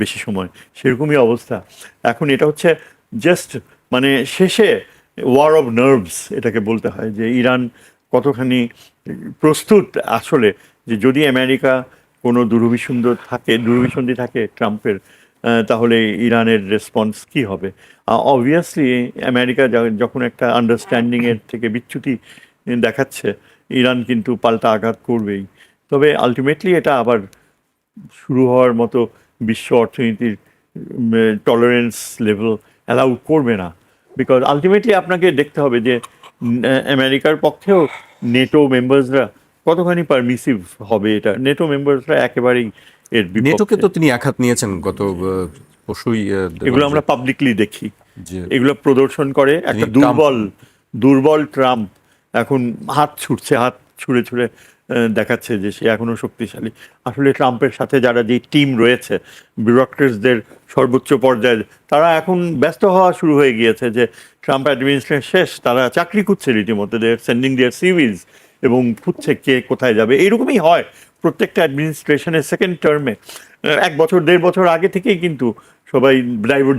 বেশি সময়, সেরকমই অবস্থা এখন। এটা হচ্ছে জাস্ট মানে শেষে ওয়ার অফ নার্ভস এটাকে বলতে হয়, যে ইরান কতখানি প্রস্তুত আসলে, যে যদি আমেরিকা কোনো দুরভিসন্ধি থাকে ট্রাম্পের, তাহলে ইরানের রেসপন্স কি হবে। অবভিয়াসলি আমেরিকা যখন একটা আন্ডারস্ট্যান্ডিংয়ের থেকে বিচ্যুতি দেখাচ্ছে, ইরান কিন্তু পাল্টা আঘাত করবেই। তবে আলটিমেটলি এটা আবার শুরু হওয়ার মতো বিশ্ব অর্থনীতির টলারেন্স লেভেল অ্যালাউ করবে না। বিকজ আলটিমেটলি আপনাকে দেখতে হবে যে আমেরিকার পক্ষেও নেটো মেম্বার্সরা কতখানি পারমিসিভ হবে। এটা নেটো মেম্বার্সরা একেবারেই এর নেটোকে বিপক্ষে। তো তিনি আঘাত নিয়েছেন গত পরশুই। এগুলো আমরা পাবলিকলি দেখি, যে এগুলো প্রদর্শন করে একটা তিনি দুর্বল ট্রাম্প এখন হাত ছুঁড়ে ছুঁড়ে দেখাচ্ছে যে সে এখনো শক্তিশালী। আসলে ট্রাম্পের সাথে যারা যে টিম রয়েছে, ব্যুরোক্রেটসদের সর্বোচ্চ পর্যায়ে, তারা এখন ব্যস্ত হওয়া শুরু হয়ে গিয়েছে যে ট্রাম্প অ্যাডমিনিস্ট্রেশন শেষ, তারা চাকরি খুঁজছে রীতিমতো, দেয়ার সেন্ডিং দেয়ার সিভিজ, এবং খুঁজছে কে কোথায় যাবে। এইরকমই হয় প্রত্যেকটা অ্যাডমিনিস্ট্রেশনের সেকেন্ড টার্মে। 1 বছর 1.5 বছর আগে থেকেই কিন্তু সবাই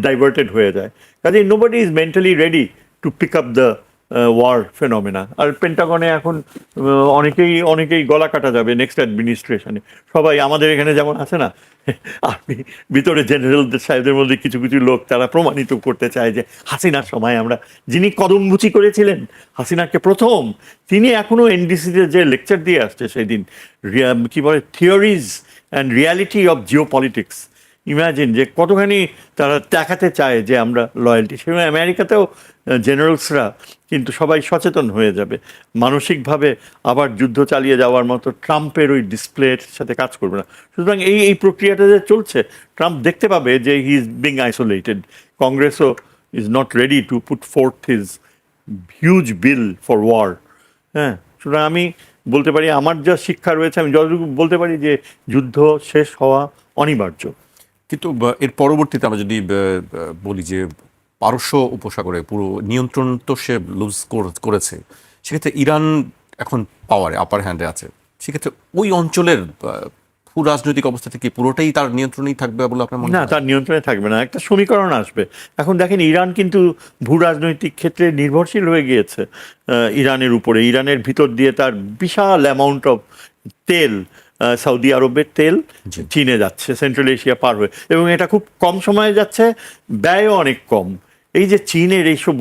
ডাইভার্টেড হয়ে যায়। কাজেই nobody is mentally ready to pick up the war phenomena. আর পেন্টাগনে এখন অনেকেই গলা কাটা যাবে নেক্সট অ্যাডমিনিস্ট্রেশনে। সবাই আমাদের এখানে যেমন আছে না, আর্মি ভিতরে জেনারেলদের সাহেবদের মধ্যে কিছু কিছু লোক, তারা প্রমাণিত করতে চায় যে হাসিনার সময় আমরা, যিনি কদমবুচি করেছিলেন হাসিনাকে প্রথম, তিনি এখনও এনডিসিতে যে লেকচার দিয়ে আসছে সেদিন, কি বলে, theories and reality of Jio politics. Imagine যে কতখানি তারা দেখাতে চায় যে আমরা লয়্যালটি। সেখানে আমেরিকাতেও জেনারেলসরা কিন্তু সবাই সচেতন হয়ে যাবে, মানসিকভাবে আবার যুদ্ধ চালিয়ে যাওয়ার মতো ট্রাম্পের ওই ডিসপ্লের সাথে কাজ করবে না। সুতরাং এই প্রক্রিয়াটা যে চলছে, ট্রাম্প দেখতে পাবে যে হি ইজ বিং আইসোলেটেড। কংগ্রেসও is not ready to put forth his huge bill for war. হ্যাঁ, সুতরাং আমি বলতে পারি, আমার যা শিক্ষা রয়েছে, আমি যতটুকু বলতে পারি যে যুদ্ধ শেষ হওয়া অনিবার্য। কিন্তু এর পরবর্তীতে আমরা যদি বলি যে পারস্য উপসাগরে পুরো নিয়ন্ত্রণ তো সে লুজ করেছে, সেক্ষেত্রে ইরান এখন পাওয়ারে আপার হ্যান্ডে আছে, সেক্ষেত্রে ওই অঞ্চলের ভূ রাজনৈতিক অবস্থা থেকে পুরোটাই তার নিয়ন্ত্রণেই থাকবে বলে আপনার মনে না, হয়? তার নিয়ন্ত্রণে থাকবে না, একটা সমীকরণ আসবে। এখন দেখেন, ইরান কিন্তু ভূ রাজনৈতিক ক্ষেত্রে নির্ভরশীল হয়ে গিয়েছে ইরানের উপরে। ইরানের ভিতর দিয়ে তার বিশাল অ্যামাউন্ট অফ তেল, সৌদি আরবের তেল চীনে যাচ্ছে, সেন্ট্রাল এশিয়া পার হয়ে, এবং এটা খুব কম সময়ে যাচ্ছে, ব্যয়ও অনেক কম। এই যে চীনের এইসব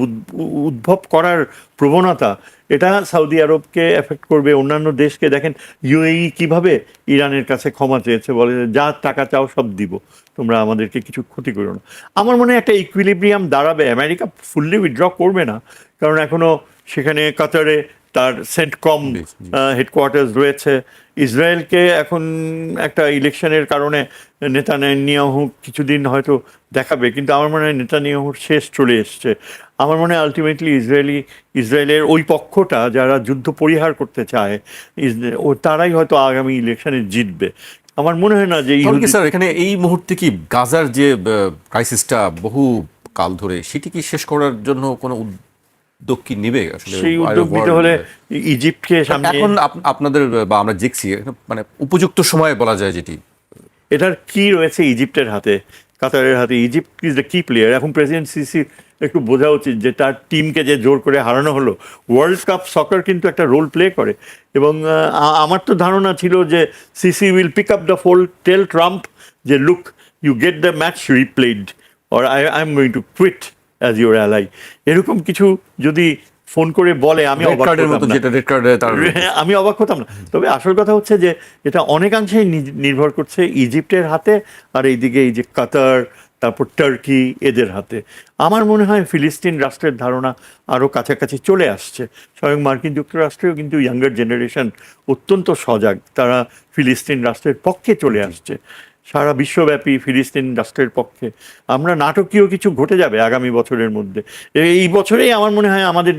উদ্ভব করার প্রবণতা, এটা সৌদি আরবকে এফেক্ট করবে, অন্যান্য দেশকে। দেখেন ইউএই কিভাবে ইরানের কাছে ক্ষমা চেয়েছে, বলে যা টাকা চাও সব দিব, তোমরা আমাদেরকে কিছু ক্ষতি করো না। আমার মনে হয় একটা ইকুইলিব্রিয়াম দাঁড়াবে। আমেরিকা ফুললি উইথড্র করবে না, কারণ এখনও সেখানে কাতারে তার সেন্টকম হেডকোয়ার্টার্স রয়েছে। ইসরায়েলকে এখন একটা ইলেকশনের কারণে নেতানিয়াহু কিছুদিন হয়তো দেখাবে, কিন্তু আমার মনে হয় নেতানিয়াহুর শেষ চলে এসছে। আমার মনে হয় আলটিমেটলি ইসরায়েলের ওই পক্ষটা যারা যুদ্ধ পরিহার করতে চায়, তারাই হয়তো আগামী ইলেকশনে জিতবে। আমার মনে হয় না যে স্যার এখানে এই মুহূর্তে কি গাজার যে ক্রাইসিসটা বহু কাল ধরে, সেটি কি শেষ করার জন্য কোনো উদ্যোগ কি নেবে আসলে? সেই উদ্যোগ নিতে হলে ইজিপ্টকে সামনে, এখন আপনাদের বা আমরা দেখছি মানে উপযুক্ত সময় বলা যায় যেটি, এটার কি রয়েছে ইজিপ্টের হাতে, কাতারের হাতে। ইজিপ্ট ইজ দ্য কি প্লেয়ার। এখন প্রেসিডেন্ট সিসি একটু বোঝা উচিত যে তার টিমকে যে জোর করে হারানো হলো, ওয়ার্ল্ড কাপ সকার কিন্তু একটা রোল প্লে করে। এবং আমার তো ধারণা ছিল যে Sisi will pick up the phone, tell Trump যে look, you get the match replayed, or I am going to quit as your ally, এরকম কিছু যদি ফোন করে বলে আমি রেড অবাক কার্ডের হতাম মতো, না। যেটা রেড কার্ডে তার আমি অবাক হতাম না। তবে আসল কথা হচ্ছে যে এটা অনেকাংশেই নির্ভর করছে ইজিপ্টের হাতে, আর এইদিকে এই যে কাতার, তারপর টার্কি, এদের হাতে। আমার মনে হয় ফিলিস্তিন রাষ্ট্রের ধারণা আরও কাছাকাছি চলে আসছে। স্বয়ং মার্কিন যুক্তরাষ্ট্রেও কিন্তু ইয়াঙ্গার জেনারেশন অত্যন্ত সজাগ, তারা ফিলিস্তিন রাষ্ট্রের পক্ষে চলে আসছে। সারা বিশ্বব্যাপী ফিলিস্তিন রাষ্ট্রের পক্ষে আমরা নাটকীয় কিছু ঘটে যাবে আগামী বছরের মধ্যে। এই বছরেই আমার মনে হয় আমাদের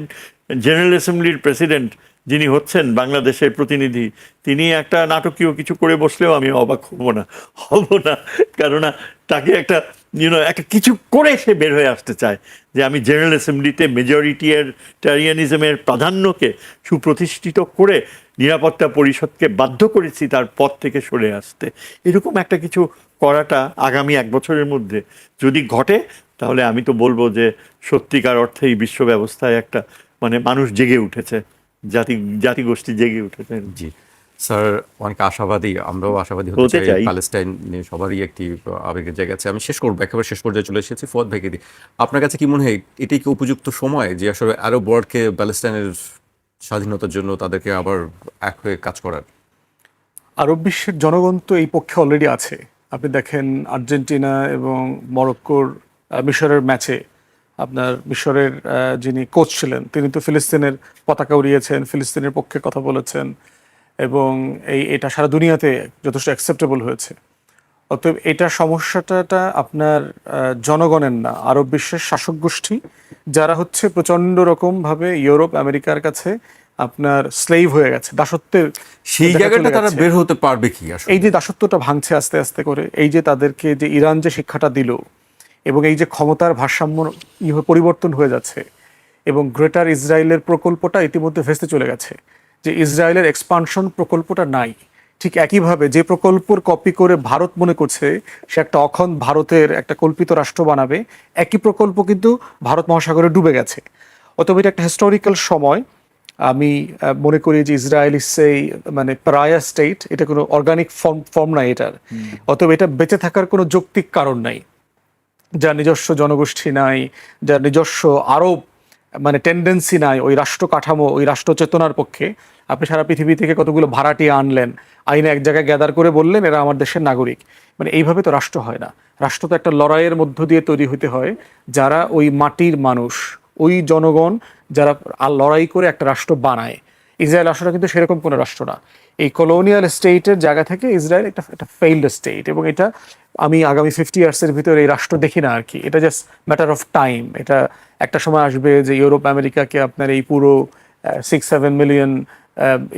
জেনারেল অ্যাসেম্বলির প্রেসিডেন্ট যিনি হচ্ছেন বাংলাদেশের প্রতিনিধি, তিনি একটা নাটকীয় কিছু করে বসলেও আমি অবাক হব না, কেননা তাকে একটা একটা কিছু করে সে বের হয়ে আসতে চায় যে আমি জেনারেল অ্যাসেম্বলিতে মেজরিটিয়ারিয়ানিজমের প্রাধান্যকে সুপ্রতিষ্ঠিত করে নিরাপত্তা পরিষদকে বাধ্য করেছি তার পদ থেকে সরে আসতে। এরকম একটা কিছু করাটা আগামী 1 বছরের মধ্যে যদি ঘটে, তাহলে আমি তো বলবো যে সত্যিকার অর্থেই বিশ্ব ব্যবস্থায় একটা মানুষ জেগে উঠেছে, জাতিগোষ্ঠী জেগে উঠেছে। জি স্যার, অনেক আশাবাদী, আমরাও আশাবাদী হতে হতে চাই। চাই। প্যালেস্টাইন নিয়ে সবারই একটি আবেগের জায়গা আছে। আমি শেষ করবো, একেবারে শেষ পর্যায়ে চলে এসেছি। ফুয়াদ ভাইকে দিই, আপনার কাছে কি মনে হয় এটাই কি উপযুক্ত সময় যে আসলে আরব ওয়ার্ল্ডকে প্যালেস্টাইনের স্বাধীনতার জন্য তাদেরকে আবার এক হয়ে কাজ করার? আরব বিশ্বের জনগণ তো এই পক্ষে অলরেডি আছে। আপনি দেখেন আর্জেন্টিনা এবং মরক্কোর মিশরের ম্যাচে আপনার মিশরের যিনি কোচ ছিলেন তিনি তো ফিলিস্তিনের পতাকা উড়িয়েছেন, ফিলিস্তিনের পক্ষে কথা বলেছেন, এবং এটা সারা দুনিয়াতে যথেষ্ট অ্যাকসেপ্টেবল হয়েছে। অতএব এটা সমস্যাটা আপনার জনগণের না, আরব বিশ্বের শাসক গোষ্ঠী যারা হচ্ছে প্রচণ্ড রকমভাবে ইউরোপ আমেরিকার কাছে আপনার স্লেভ হয়ে গেছে, দাসত্বের সেই জায়গায় জায়গাটা চলে তারা গেছে। বের হতে পারবে কি আসলে? এই যে দাসত্বটা ভাঙছে আস্তে আস্তে করে, এই যে তাদেরকে যে ইরান যে শিক্ষাটা দিল, এবং এই যে ক্ষমতার ভারসাম্য পরিবর্তন হয়ে যাচ্ছে, এবং গ্রেটার ইসরায়েলের প্রকল্পটা ইতিমধ্যে ভেস্তে চলে গেছে, যে ইসরায়েলের এক্সপানশন প্রকল্পটা নাই। ঠিক একইভাবে যে প্রকল্পর কপি করে ভারত মনে করছে সে একটা অখণ্ড ভারতের একটা কল্পিত রাষ্ট্র বানাবে, একই প্রকল্প কিন্তু ভারত মহাসাগরে ডুবে গেছে। অতএব এটা একটা হিস্টোরিক্যাল সময়। আমি মনে করি যে ইসরায়েল ইজ সেই প্রায়া স্টেট, এটা কোনো অর্গানিক ফর্ম নাই এটার। অতএব এটা বেঁচে থাকার কোনো যৌক্তিক কারণ নাই, যার নিজস্ব জনগোষ্ঠী নাই, যার নিজস্ব আরব টেন্ডেন্সি নাই ওই রাষ্ট্র কাঠামো, ওই রাষ্ট্র চেতনার পক্ষে। আপনি সারা পৃথিবী থেকে কতগুলো ভাড়াটিয়া আনলেন, আইনে এক জায়গায় গ্যাদার করে বললেন এরা আমার দেশের নাগরিক। এইভাবে তো রাষ্ট্র হয় না। রাষ্ট্র তো একটা লড়াইয়ের মধ্য দিয়ে তৈরি হতে হয়, যারা ওই মাটির মানুষ, ওই জনগণ যারা লড়াই করে একটা রাষ্ট্র বানায়। ইসরায়েল আসলে কিন্তু সেরকম কোনো রাষ্ট্র না। এই কলোনিয়াল স্টেটের জায়গা থেকে ইসরায়েল একটা ফেইল্ড স্টেট, এবং এটা আমি আগামী 50 ইয়ার্সের ভিতরে এই রাষ্ট্র দেখি না আর কি। এটা জাস্ট ম্যাটার অফ টাইম। এটা একটা সময় আসবে যে ইউরোপ আমেরিকাকে আপনার এই পুরো 6-7 মিলিয়ন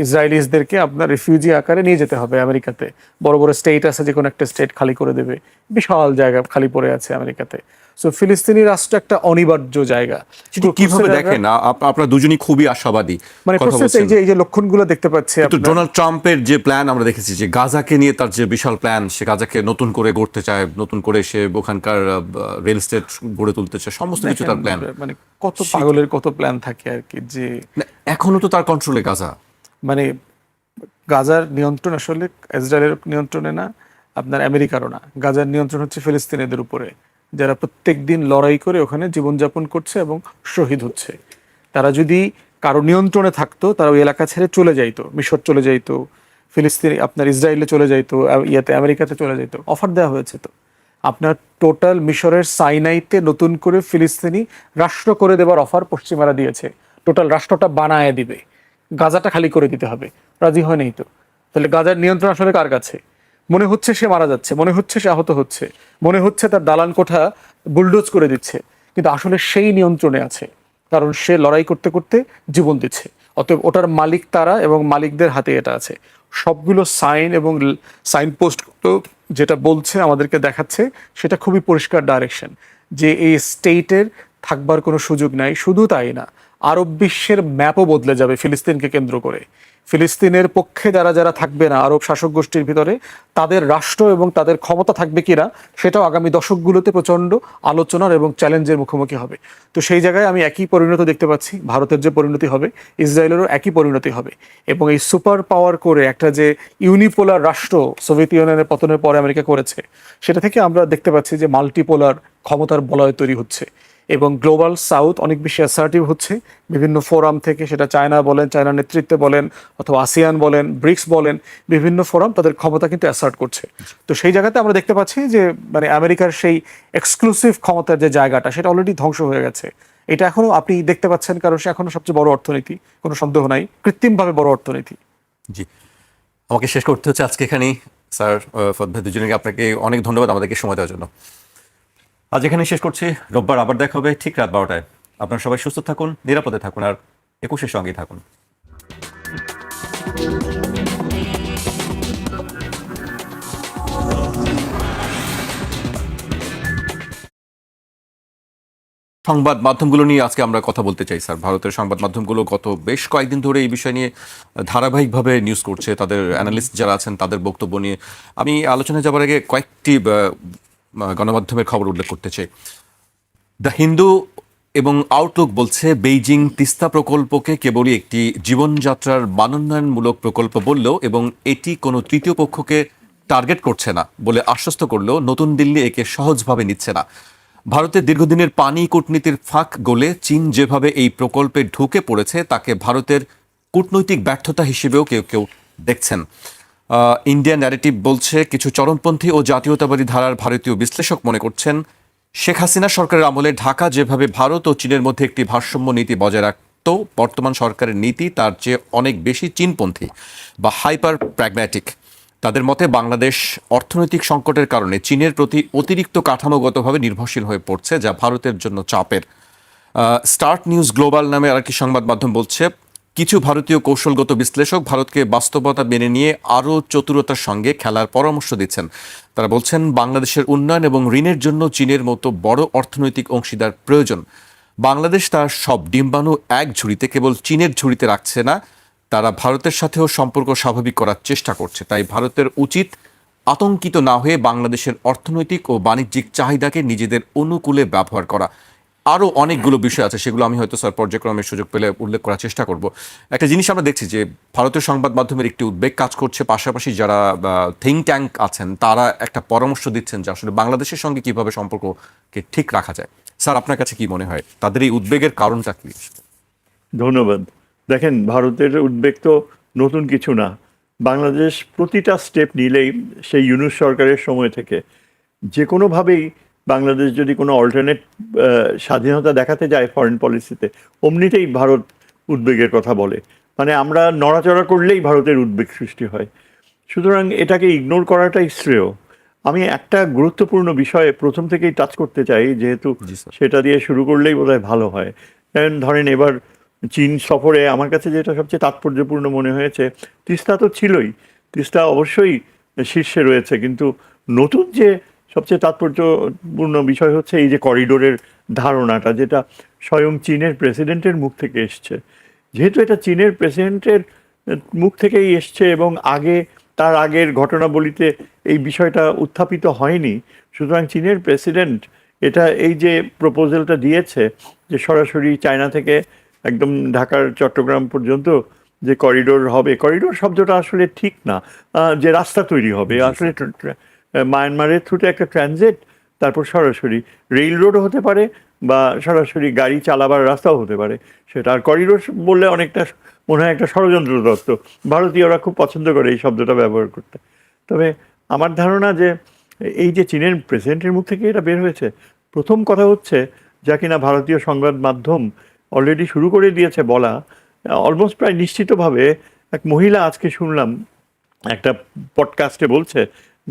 ইসরায়েলিসদেরকে আপনার রিফিউজি আকারে নিয়ে যেতে হবে আমেরিকাতে। বড় বড় স্টেট আছে, যে কোনো একটা স্টেট খালি করে দেবে, বিশাল জায়গা খালি পড়ে আছে আমেরিকাতে। সো ফিলিস্তিনি রাষ্ট্র একটা অনিবার্য জায়গা। সেটি কিভাবে দেখেন? আপনারা দুজনই খুবই আশাবাদী কথা বলছেন। এই যে লক্ষণগুলো দেখতে পাচ্ছি। কিন্তু ডোনাল্ড ট্রাম্পের যে প্ল্যান আমরা দেখেছি, যে গাজাকে নিয়ে তার যে বিশাল প্ল্যান, সে গাজাকে নতুন করে গড়তে চায়, নতুন করে সে ওখানকার রেল স্টেট গড়ে তুলতে চায়, সমস্ত কিছু তার প্ল্যান। কত পাগলের কত প্ল্যান থাকে আর কি। যে এখনো তো তার কন্ট্রোলে গাজা, গাজার নিয়ন্ত্রণ আসলে ইসরায়েলের নিয়ন্ত্রণে না, আপনার আমেরিকারও না। গাজার নিয়ন্ত্রণ হচ্ছে ফিলিস্তিনিদের উপরে, যারা প্রত্যেক দিন লড়াই করে ওখানে জীবনযাপন করছে এবং শহীদ হচ্ছে। তারা যদি কারো নিয়ন্ত্রণে থাকতো, তারা ওই এলাকা ছেড়ে চলে যাইতো, মিশর চলে যাইতো, ফিলিস্তিনি আপনার ইসরায়েলে চলে যাইতো, আমেরিকাতে চলে যাইতো। অফার দেওয়া হয়েছে তো আপনার টোটাল মিশরের সাইনাইতে নতুন করে ফিলিস্তিনি রাষ্ট্র করে দেবার অফার পশ্চিমারা দিয়েছে। টোটাল রাষ্ট্রটা বানায় দিবে, গাজাটা খালি করে দিতে হবে। রাজি হয় নাই তো। তাহলে গাজার নিয়ন্ত্রণ আসলে কার কাছে? মনে হচ্ছে সে মারা যাচ্ছে, মনে হচ্ছে সে আহত হচ্ছে, মনে হচ্ছে তার দালান কোঠা বুলডোজ করে দিচ্ছে, কিন্তু আসলে সেই নিয়ন্ত্রণে আছে, কারণ সে লড়াই করতে করতে জীবন দিচ্ছে। অতএব ওটার মালিক তারা, এবং মালিকদের হাতে এটা আছে। সবগুলো সাইন এবং সাইনপোস্ট তো যেটা বলছে আমাদেরকে দেখাচ্ছে, সেটা খুবই পরিষ্কার ডাইরেকশন যে এই স্টেটের থাকবার কোনো সুযোগ নাই। শুধু তাই না, আরব বিশ্বের ম্যাপও বদলে যাবে ফিলিস্তিনকে কেন্দ্র করে। ফিলিস্তিনের পক্ষে যারা যারা থাকবে না আরব শাসক গোষ্ঠীর ভিতরে, তাদের রাষ্ট্র এবং তাদের ক্ষমতা থাকবে কিনা সেটাও আগামী দশকগুলোতে প্রচণ্ড আলোচনার এবং চ্যালেঞ্জের মুখোমুখি হবে। তো সেই জায়গায় আমি একই পরিণতি দেখতে পাচ্ছি, ভারতের যে পরিণতি হবে ইসরায়েলেরও একই পরিণতি হবে। এবং এই সুপার পাওয়ার করে একটা যে ইউনিপোলার রাষ্ট্র সোভিয়েত ইউনিয়নের পতনের পরে আমেরিকা করেছে, সেটা থেকে আমরা দেখতে পাচ্ছি যে মাল্টিপোলার ক্ষমতার বলয় তৈরি হচ্ছে এবং গ্লোবাল সাউথ অনেক বেশি অ্যাসার্টিভ হচ্ছে বিভিন্ন ফোরাম থেকে, সেটা চায়না বলেন, চায়নার নেতৃত্বে বলেন, অথবা আসিয়ান বলেন, ব্রিক্স বলেন, বিভিন্ন ফোরাম তাদের ক্ষমতা কিন্তু অ্যাসার্ট করছে। তো সেই জায়গাতে আমরা দেখতে পাচ্ছি যে মানে আমেরিকার সেই এক্সক্লুসিভ ক্ষমতার যে জায়গাটা সেটা অলরেডি ধ্বংস হয়ে গেছে। এটা এখনো আপনি দেখতে পাচ্ছেন, কারণ সে এখনো সবচেয়ে বড় অর্থনীতি, কোনো সন্দেহ নাই, কৃত্রিমভাবে বড় অর্থনীতি। জি, আমাকে শেষ করতে হচ্ছে আজকে এখানেই। স্যার, ফদ ভাই, দুজনকে আপনাকে অনেক ধন্যবাদ আমাদেরকে সময় দেওয়ার জন্য। আজ এখানেই শেষ করছি। রোববার আবার দেখা হবে ঠিক রাত 12টায়। আপনারা সবাই সুস্থ থাকুন, নিরাপদে থাকুন, আর 21-এর সঙ্গেই থাকুন। সংবাদ মাধ্যমগুলো নিয়ে আজকে আমরা কথা বলতে চাই স্যার। ভারতের সংবাদ মাধ্যমগুলো গত বেশ কয়েকদিন ধরে এই বিষয় নিয়ে ধারাবাহিকভাবে নিউজ করছে, তাদের অ্যানালিস্ট যারা আছেন তাদের বক্তব্য নিয়ে। আমি আলোচনায় যাবার আগে কয়েকটি গণমাধ্যমের খবর উল্লেখ করতে চাই। দ্য হিন্দু এবং আউটলুক বলছে, বেইজিং তিস্তা প্রকল্পকে কেবলই একটি জীবনযাত্রার মানোন্নয়নমূলক প্রকল্প বললেও এবং এটি কোনো তৃতীয় পক্ষকে টার্গেট করছে না বলে আশ্বস্ত করলেও নতুন দিল্লি একে সহজভাবে নিচ্ছে না। ভারতের দীর্ঘদিনের পানি কূটনীতির ফাঁক গলে চীন যেভাবে এই প্রকল্পে ঢুকে পড়েছে তাকে ভারতের কূটনৈতিক ব্যর্থতা হিসেবেও কেউ কেউ দেখছেন। ইন্ডিয়া ন্যারেটিভ বলছে, কিছু চরমপন্থী ও জাতীয়তাবাদী ধারার ভারতীয় বিশ্লেষক মনে করছেন, শেখ হাসিনা সরকারের আমলে ঢাকা যেভাবে ভারত ও চীনের মধ্যে একটি ভারসাম্য নীতি বজায় রাখত, বর্তমান সরকারের নীতি তার চেয়ে অনেক বেশি চীনপন্থী বা হাইপার প্র্যাগম্যাটিক। তাদের মতে বাংলাদেশ অর্থনৈতিক সংকটের কারণে চীনের প্রতি অতিরিক্ত কাঠামোগতভাবে নির্ভরশীল হয়ে পড়ছে, যা ভারতের জন্য চাপের। স্টার্ট নিউজ গ্লোবাল নামে আরেকটি সংবাদ মাধ্যম বলছে, কিছু ভারতীয় কৌশলগত বিশ্লেষক ভারতকে বাস্তবতা মেনে নিয়ে আরও চতুরতার সঙ্গে খেলার পরামর্শ দিচ্ছেন। তারা বলছেন, বাংলাদেশের উন্নয়ন এবং ঋণের জন্য চীনের মতো বড় অর্থনৈতিক অংশীদার প্রয়োজন। বাংলাদেশ তার সব ডিম্বাণু এক ঝুড়িতে, কেবল চীনের ঝুড়িতে রাখছে না, তারা ভারতের সাথেও সম্পর্ক স্বাভাবিক করার চেষ্টা করছে। তাই ভারতের উচিত আতঙ্কিত না হয়ে বাংলাদেশের অর্থনৈতিক ও বাণিজ্যিক চাহিদাকে নিজেদের অনুকূলে ব্যবহার করা। আরও অনেকগুলো বিষয় আছে, সেগুলো আমি হয়তো স্যার পর্যায়ক্রমে সুযোগ পেলে উল্লেখ করার চেষ্টা করব। একটা জিনিস আমরা দেখছি যে ভারতীয় সংবাদ মাধ্যমের একটি উদ্বেগ কাজ করছে, পাশাপাশি যারা থিঙ্ক ট্যাঙ্ক আছেন তারা একটা পরামর্শ দিচ্ছেন যে আসলে বাংলাদেশের সঙ্গে কিভাবে সম্পর্ককে ঠিক রাখা যায়। স্যার, আপনার কাছে কি মনে হয়, তাদের এই উদ্বেগের কারণটা কি? ধন্যবাদ। দেখেন, ভারতের উদ্বেগ তো নতুন কিছু না। বাংলাদেশ প্রতিটা স্টেপ নিলেই সেই ইউনূস সরকারের সময় থেকে যে কোনোভাবেই বাংলাদেশ যদি কোনো অল্টারনেট স্বাধীনতা দেখাতে যায় ফরেন পলিসিতে, অমনিতেই ভারত উদ্বেগের কথা বলে। মানে আমরা নড়াচড়া করলেই ভারতের উদ্বেগ সৃষ্টি হয়। সুতরাং এটাকে ইগনোর করাটাই শ্রেয়। আমি একটা গুরুত্বপূর্ণ বিষয়ে প্রথম থেকেই টাচ করতে চাই, যেহেতু সেটা দিয়ে শুরু করলেই বোধহয় ভালো হয়। কারণ ধরেন, এবার চীন সফরে আমার কাছে যেটা সবচেয়ে তাৎপর্যপূর্ণ মনে হয়েছে, তিস্তা তো ছিলই, তিস্তা অবশ্যই শীর্ষে রয়েছে, কিন্তু নতুন যে সবচেয়ে তাৎপর্যপূর্ণ বিষয় হচ্ছে এই যে করিডোরের ধারণাটা, যেটা স্বয়ং চীনের প্রেসিডেন্টের মুখ থেকে এসছে। যেহেতু এটা চীনের প্রেসিডেন্টের মুখ থেকেই এসছে এবং তার আগের ঘটনাবলিতে এই বিষয়টা উত্থাপিত হয়নি, সুতরাং চীনের প্রেসিডেন্ট এই যে প্রপোজালটা দিয়েছে যে সরাসরি চায়না থেকে একদম ঢাকার চট্টগ্রাম পর্যন্ত যে করিডোর হবে, করিডোর শব্দটা আসলে ঠিক না, যে রাস্তা তৈরি হবে, আসলে মায়ানমারের থ্রুতে একটা ট্রানজিট, তারপর সরাসরি রেল রোডও হতে পারে বা সরাসরি গাড়ি চালাবার রাস্তাও হতে পারে সেটা। আর করিডোর বললে অনেকটা মনে হয় একটা ষড়যন্ত্র তত্ত্ব, ভারতীয়রা খুব পছন্দ করে এই শব্দটা ব্যবহার করতে। তবে আমার ধারণা যে এই যে চীনের প্রেসিডেন্টের মুখ থেকে এটা বের হয়েছে, প্রথম কথা হচ্ছে, যা কিনা ভারতীয় সংবাদ মাধ্যম অলরেডি শুরু করে দিয়েছে বলা, অলমোস্ট প্রায় নিশ্চিতভাবে এক মহিলা আজকে শুনলাম একটা পডকাস্টে বলছে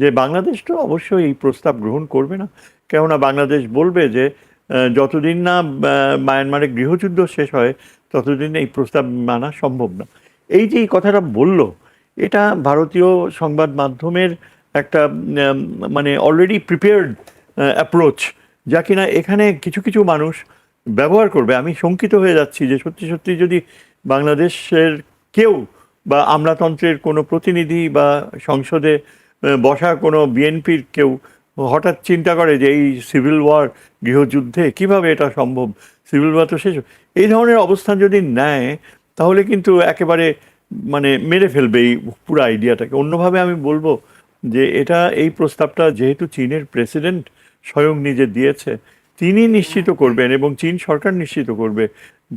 যে বাংলাদেশ তো অবশ্যই এই প্রস্তাব গ্রহণ করবে না, কেননা বাংলাদেশ বলবে যে যতদিন না মায়ানমারে গৃহযুদ্ধ শেষ হয় ততদিন এই প্রস্তাব মানা সম্ভব না। এই যে এই কথাটা বলল, এটা ভারতীয় সংবাদ মাধ্যমের একটা মানে অলরেডি প্রিপেয়ার্ড অ্যাপ্রোচ, যা কিনা এখানে কিছু কিছু মানুষ ব্যবহার করবে। আমি শঙ্কিত হয়ে যাচ্ছি যে সত্যি সত্যি যদি বাংলাদেশের কেউ বা আমলাতন্ত্রের কোনো প্রতিনিধি বা সংসদে বসা কোনো বিএনপির কেউ হঠাৎ চিন্তা করে যে এই সিভিল ওয়ার, গৃহযুদ্ধে কিভাবে এটা সম্ভব, সিভিল ওয়ার তো শেষ, এই ধরনের অবস্থান যদি নেয় তাহলে কিন্তু একেবারে মানে মেরে ফেলবে এই পুরো আইডিয়াটাকে। অন্যভাবে আমি বলবো যে এটা, এই প্রস্তাবটা যেহেতু চীনের প্রেসিডেন্ট স্বয়ং নিজে দিয়েছে, তিনি নিশ্চিত করবেন এবং চীন সরকার নিশ্চিত করবে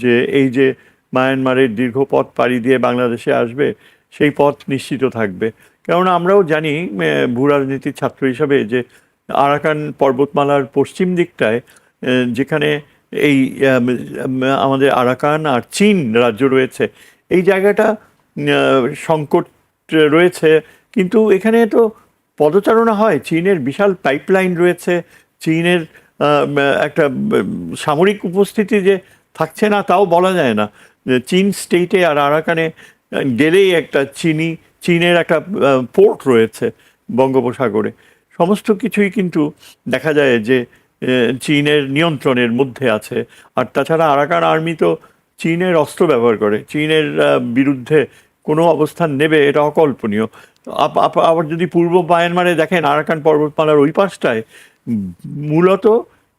যে এই যে মায়ানমারের দীর্ঘ পথ পাড়ি দিয়ে বাংলাদেশে আসবে সেই পথ নিশ্চিত থাকবে। কেননা আমরাও জানি ভূ রাজনীতির ছাত্র হিসাবে যে আরাকান পর্বতমালার পশ্চিম দিকটায় যেখানে এই আমাদের আরাকান আর চীন রাজ্য রয়েছে, এই জায়গাটা সংকট রয়েছে। কিন্তু এখানে তো পদচারণা হয়, চীনের বিশাল পাইপলাইন রয়েছে, চীনের একটা সামরিক উপস্থিতি যে থাকছে না তাও বলা যায় না। চীন স্টেটে আর আরাকানে গেলেই একটা চীনের একটা পোর্ট রয়েছে বঙ্গোপসাগরে। সমস্ত কিছুই কিন্তু দেখা যায় যে চীনের নিয়ন্ত্রণের মধ্যে আছে। আর তাছাড়া আরাকান আর্মি তো চীনের অস্ত্র ব্যবহার করে, চীনের বিরুদ্ধে কোনো অবস্থান নেবে এটা অকল্পনীয়। আবার যদি পূর্ব মায়ানমারে দেখেন, আরাকান পর্বতমালার ওই পাশটায় মূলত